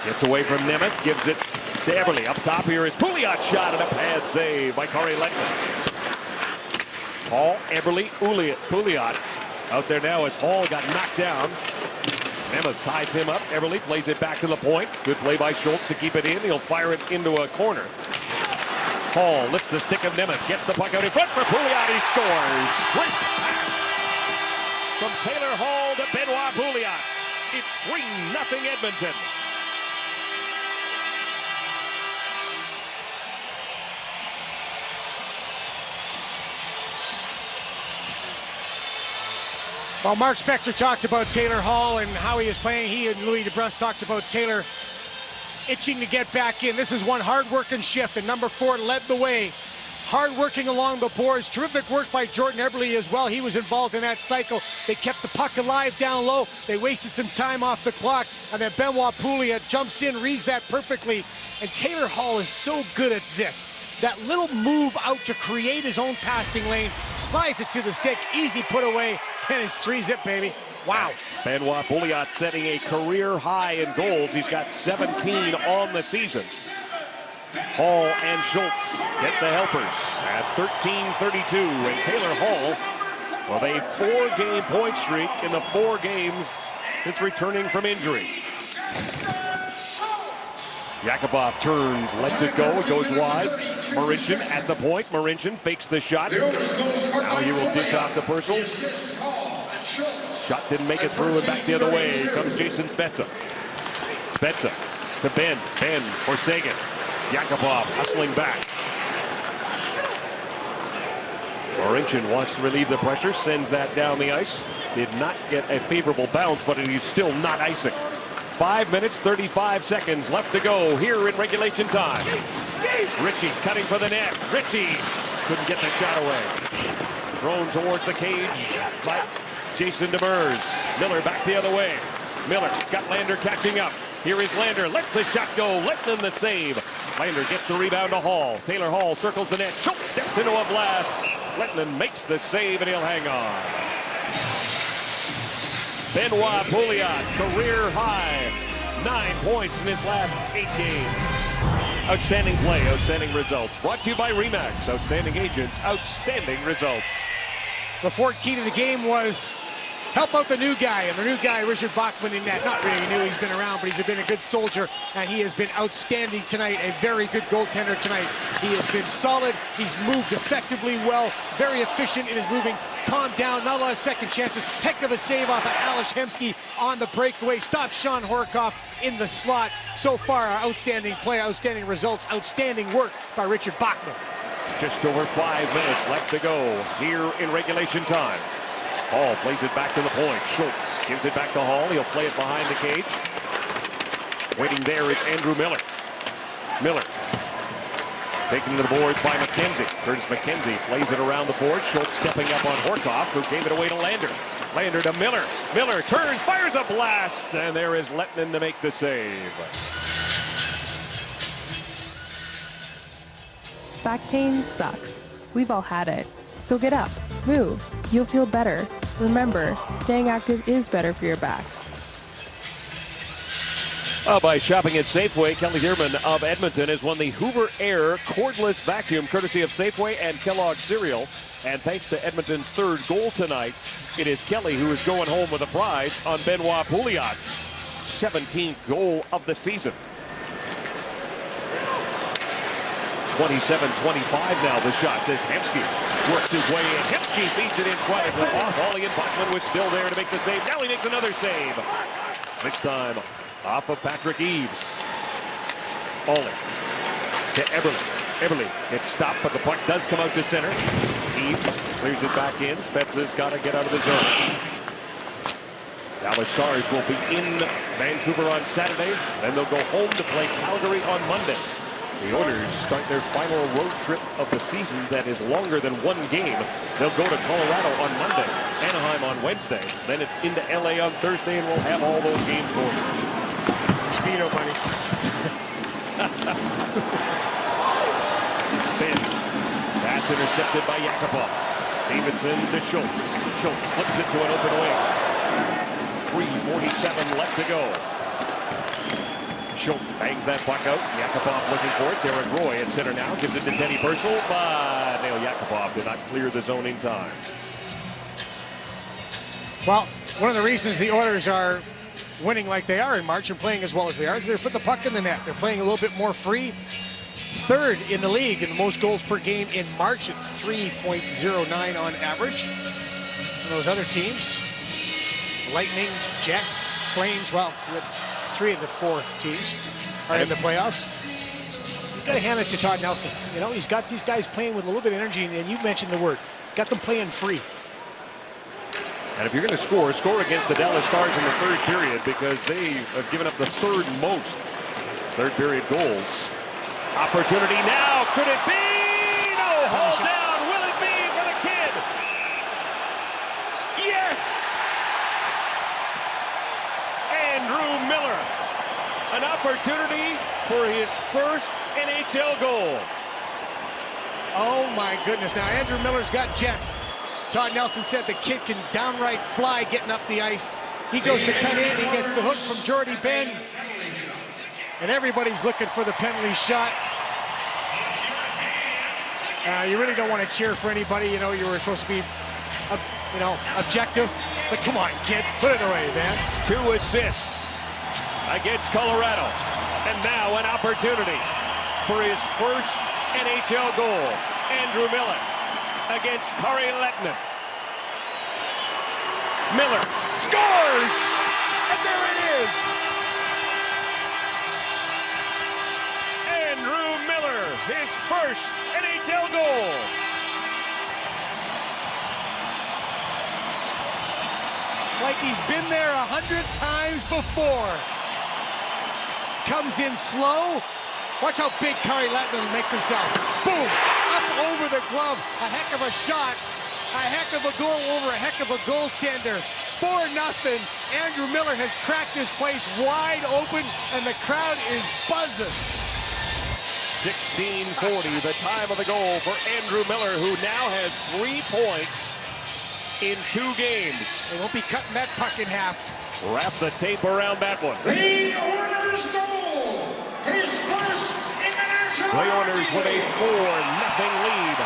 Gets away from Nemeth, gives it to Eberle. Up top here is Pouliot shot and a pad save by Kari Lettman. Hall, Eberle, Pouliot out there now as Hall got knocked down. Nemeth ties him up. Eberle plays it back to the point. Good play by Schultz to keep it in. He'll fire it into a corner. Hall lifts the stick of Nemeth, gets the puck out in front for Pouliot. He scores. Great pass from Taylor Hall to Benoit Pouliot. It's 3-0 Edmonton. Well, Mark Spector talked about Taylor Hall and how he is playing. He and Louis DeBrusk talked about Taylor itching to get back in. This is one hard-working shift, and number 4 led the way. Hard-working along the boards. Terrific work by Jordan Eberle as well. He was involved in that cycle. They kept the puck alive down low. They wasted some time off the clock, and then Benoit Pouliot jumps in, reads that perfectly. And Taylor Hall is so good at this. That little move out to create his own passing lane, slides it to the stick, easy put away, and it's 3-zip, baby. Wow. Benoit Pouliot setting a career high in goals. He's got 17 on the season. Hall and Schultz get the helpers at 13:32. And Taylor Hall with a 4-game point streak in the 4 games since returning from injury. Yakupov turns, lets it go, it goes wide. Marincin at the point. Marincin fakes the shot. Now he will dish off to Purcell. Shot didn't make it through and back the other way. Here comes Jason Spezza. Spezza to Ben. Ben for Sagan. Yakupov hustling back. Laurentian wants to relieve the pressure, sends that down the ice. Did not get a favorable bounce, but he's still not icing. 5 minutes, 35 seconds left to go here in regulation time. Ritchie cutting for the net. Ritchie couldn't get the shot away. Thrown towards the cage by Jason Demers. Miller back the other way. Miller's got Lander catching up. Here is Lander, lets the shot go, Lettinen the save. Lander gets the rebound to Hall. Taylor Hall circles the net. Schultz steps into a blast. Lettinen makes the save and he'll hang on. Benoit Pouliot, career high. 9 points in his last 8 games. Outstanding play, outstanding results. Brought to you by RE/MAX. Outstanding agents, outstanding results. The fourth key to the game was help out the new guy, and the new guy, Richard Bachman, in net. Not really new, he's been around, but he's been a good soldier, and he has been outstanding tonight. A very good goaltender tonight. He has been solid, he's moved effectively well, very efficient in his moving, calmed down, not a lot of second chances. Heck of a save off of Ales Hemsky on the breakaway. Stopped Sean Horkoff in the slot. So far, outstanding play, outstanding results, outstanding work by Richard Bachman. Just over 5 minutes left to go here in regulation time. Hall plays it back to the point. Schultz gives it back to Hall. He'll play it behind the cage. Waiting there is Andrew Miller. Miller taken to the boards by McKenzie. Curtis McKenzie plays it around the board. Schultz stepping up on Horkoff, who gave it away to Lander. Lander to Miller. Miller turns, fires a blast, and there is Lettinen to make the save. Back pain sucks. We've all had it. So get up, move. You'll feel better. Remember, staying active is better for your back. By shopping at Safeway, Kelly Dearman of Edmonton has won the Hoover Air cordless vacuum courtesy of Safeway and Kellogg cereal. And thanks to Edmonton's third goal tonight, it is Kelly who is going home with a prize on Benoit Pouliot's 17th goal of the season. 27-25 now, the shots as Hemsky works his way in. Hemsky feeds it in quietly off. Ollie and Bachman was still there to make the save. Now he makes another save. This time off of Patrick Eaves. Ollie to Eberle. Eberle gets stopped, but the puck does come out to center. Eaves clears it back in. Spezza's got to get out of the zone. Dallas Stars will be in Vancouver on Saturday. Then they'll go home to play Calgary on Monday. The Oilers start their final road trip of the season that is longer than one game. They'll go to Colorado on Monday, Anaheim on Wednesday. Then it's into LA on Thursday, and we'll have all those games for you. Speedo, buddy. Ben. Pass intercepted by Yakupov. Davidson to Schultz. Schultz flips it to an open wing. 3:47 left to go. Schultz bangs that puck out. Yakupov looking for it. Derek Roy at center now. Gives it to Teddy Purcell, but Nail Yakupov did not clear the zone in time. Well, one of the reasons the Oilers are winning like they are in March and playing as well as they are is they're putting the puck in the net. They're playing a little bit more free. Third in the league in the most goals per game in March at 3.09 on average. And those other teams, Lightning, Jets, Flames, well, three of the four teams are in the playoffs. You've got to hand it to Todd Nelson. You know, he's got these guys playing with a little bit of energy, and you mentioned the word. Got them playing free. And if you're going to score against the Dallas Stars in the third period, because they have given up the third most third period goals. Opportunity now. Could it be? No. Haul down. Will it be for the kid? Yes. Andrew Miller. An opportunity for his first NHL goal. Oh my goodness. Now Andrew Miller's got jets. Todd Nelson said the kid can downright fly getting up the ice. He goes to cut in. He gets the hook from Jordy Ben. And everybody's looking for the penalty shot. You really don't want to cheer for anybody. You know, you were supposed to be, objective. But come on, kid, put it away, man. 2 assists against Colorado. And now an opportunity for his first NHL goal. Andrew Miller against Kari Lettinen. Miller scores! And there it is! Andrew Miller, his first NHL goal. he's been there 100 times before. Comes in slow. Watch how big Kari Lehtinen makes himself. Boom! Up over the glove. A heck of a shot. A heck of a goal over a heck of a goaltender. 4-0. Andrew Miller has cracked this place wide open, and the crowd is buzzing. 16:40, the time of the goal for Andrew Miller, who now has 3 points in 2 games. They won't be cutting that puck in half. Wrap the tape around that one. The Oilers goal. His first international. The Oilers with a 4-0 lead.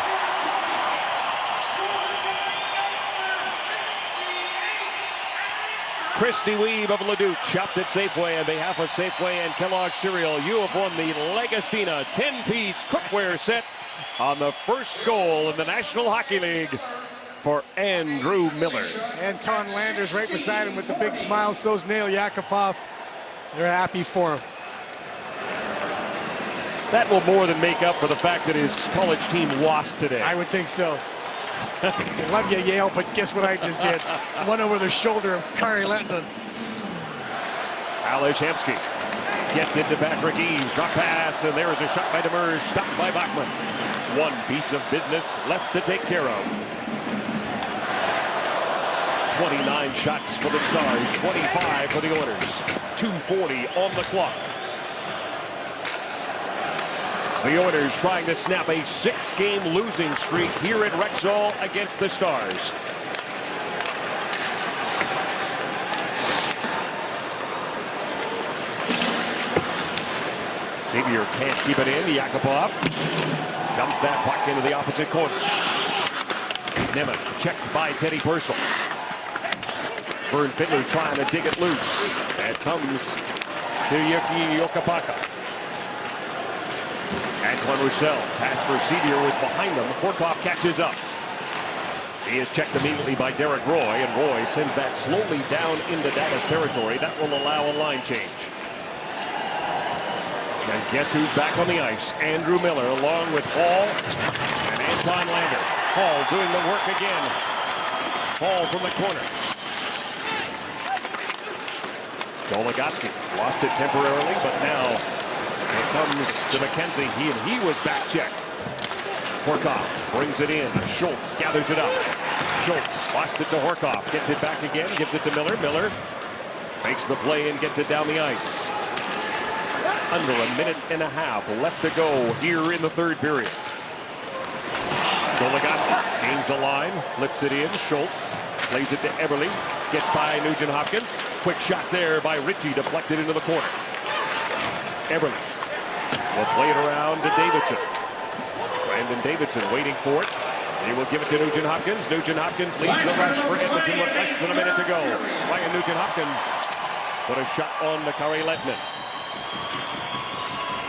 Christy Weeb of Leduc shopped at Safeway on behalf of Safeway and Kellogg's Cereal. You have won the Legostina 10-piece cookware set on the first goal in the National Hockey League for Andrew Miller. Anton Landers right beside him with the big smile. So's Nail Yakupov. They're happy for him. That will more than make up for the fact that his college team lost today. I would think so. I love you, Yale, but guess what I just did? One over the shoulder of Kari Lehtinen. Ales Hemsky gets into Patrick Eaves. Drop pass, and there is a shot by Demers, stopped by Bachman. One piece of business left to take care of. 29 shots for the Stars, 25 for the Oilers. 2:40 on the clock. The Oilers trying to snap a 6-game losing streak here at Rexall against the Stars. Xavier can't keep it in. Yakupov dumps that puck into the opposite corner. Nemeth checked by Teddy Purcell. Vern Fiddler trying to dig it loose. That comes to Yuki Yokapaka. Antoine Roussel, pass for Sevier was behind them. Horkoff catches up. He is checked immediately by Derek Roy, and Roy sends that slowly down into Dallas territory. That will allow a line change. And guess who's back on the ice? Andrew Miller, along with Hall and Anton Lander. Hall doing the work again. Hall from the corner. Goligoski lost it temporarily, but now it comes to McKenzie. He was back checked. Horkoff brings it in. Schultz gathers it up. Schultz lost it to Horkoff. Gets it back again. Gives it to Miller. Miller makes the play and gets it down the ice. Under a minute and a half left to go here in the third period. Goligoski gains the line. Flips it in. Schultz plays it to Eberle. Gets by Nugent Hopkins. Quick shot there by Ritchie. Deflected into the corner. Eberle will play it around to Davidson. Brandon Davidson waiting for it. He will give it to Nugent Hopkins. Nugent Hopkins leads the rush for Edmonton with less than a minute to go. Ryan Nugent Hopkins put a shot on the Kari Lehtinen.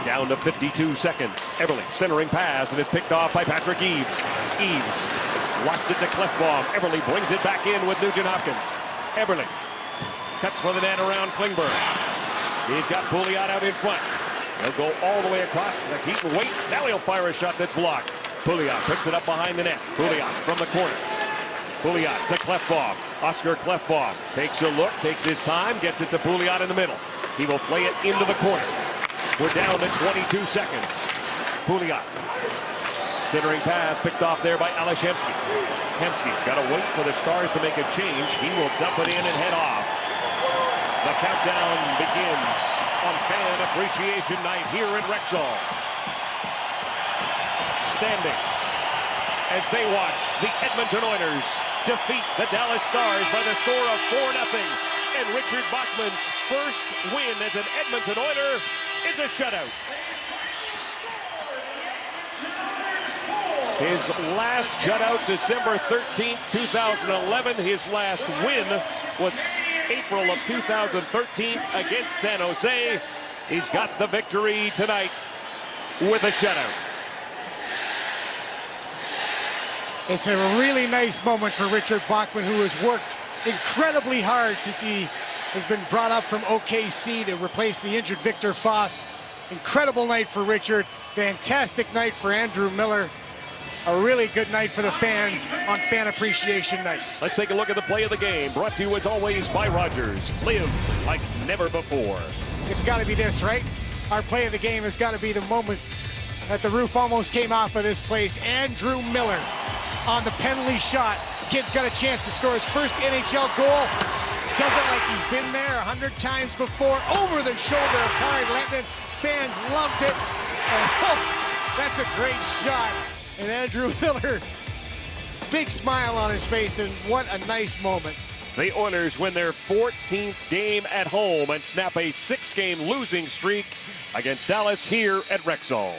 Down to 52 seconds. Eberle centering pass, and it's picked off by Patrick Eaves. Eaves lost it to Clefbaum. Eberle brings it back in with Nugent Hopkins. Eberle cuts for the net around Klingberg. He's got Pouliot out in front. He'll go all the way across. Keaton waits. Now he'll fire a shot that's blocked. Pouliot picks it up behind the net. Pouliot from the corner. Pouliot to Clefbaum. Oscar Clefbaum takes a look, takes his time, gets it to Pouliot in the middle. He will play it into the corner. We're down to 22 seconds. Pouliot. Centering pass picked off there by Ales Hemsky. Hemsky's got to wait for the Stars to make a change. He will dump it in and head off. The countdown begins on Fan Appreciation Night here in Rexall. Standing as they watch the Edmonton Oilers defeat the Dallas Stars by the score of 4-0. And Richard Bachman's first win as an Edmonton Oiler is a shutout. His last shutout, December 13th, 2011. His last win was April of 2013 against San Jose. He's got the victory tonight with a shutout. It's a really nice moment for Richard Bachman, who has worked incredibly hard since he has been brought up from OKC to replace the injured Victor Foss. Incredible night for Richard. Fantastic night for Andrew Miller. a really good night for the fans on Fan Appreciation Night. Let's take a look at the play of the game, brought to you as always by Rogers. Live like never before. It's got to be this, right? Our play of the game has got to be the moment that the roof almost came off of this place. Andrew Miller on the penalty shot. Kid's got a chance to score his first NHL goal. Does it like he's been there 100 times before. Over the shoulder of Kari Lehtonen. Fans loved it. And, that's a great shot. And Andrew Miller, big smile on his face, and what a nice moment. The Oilers win their 14th game at home and snap a 6-game losing streak against Dallas here at Rexall.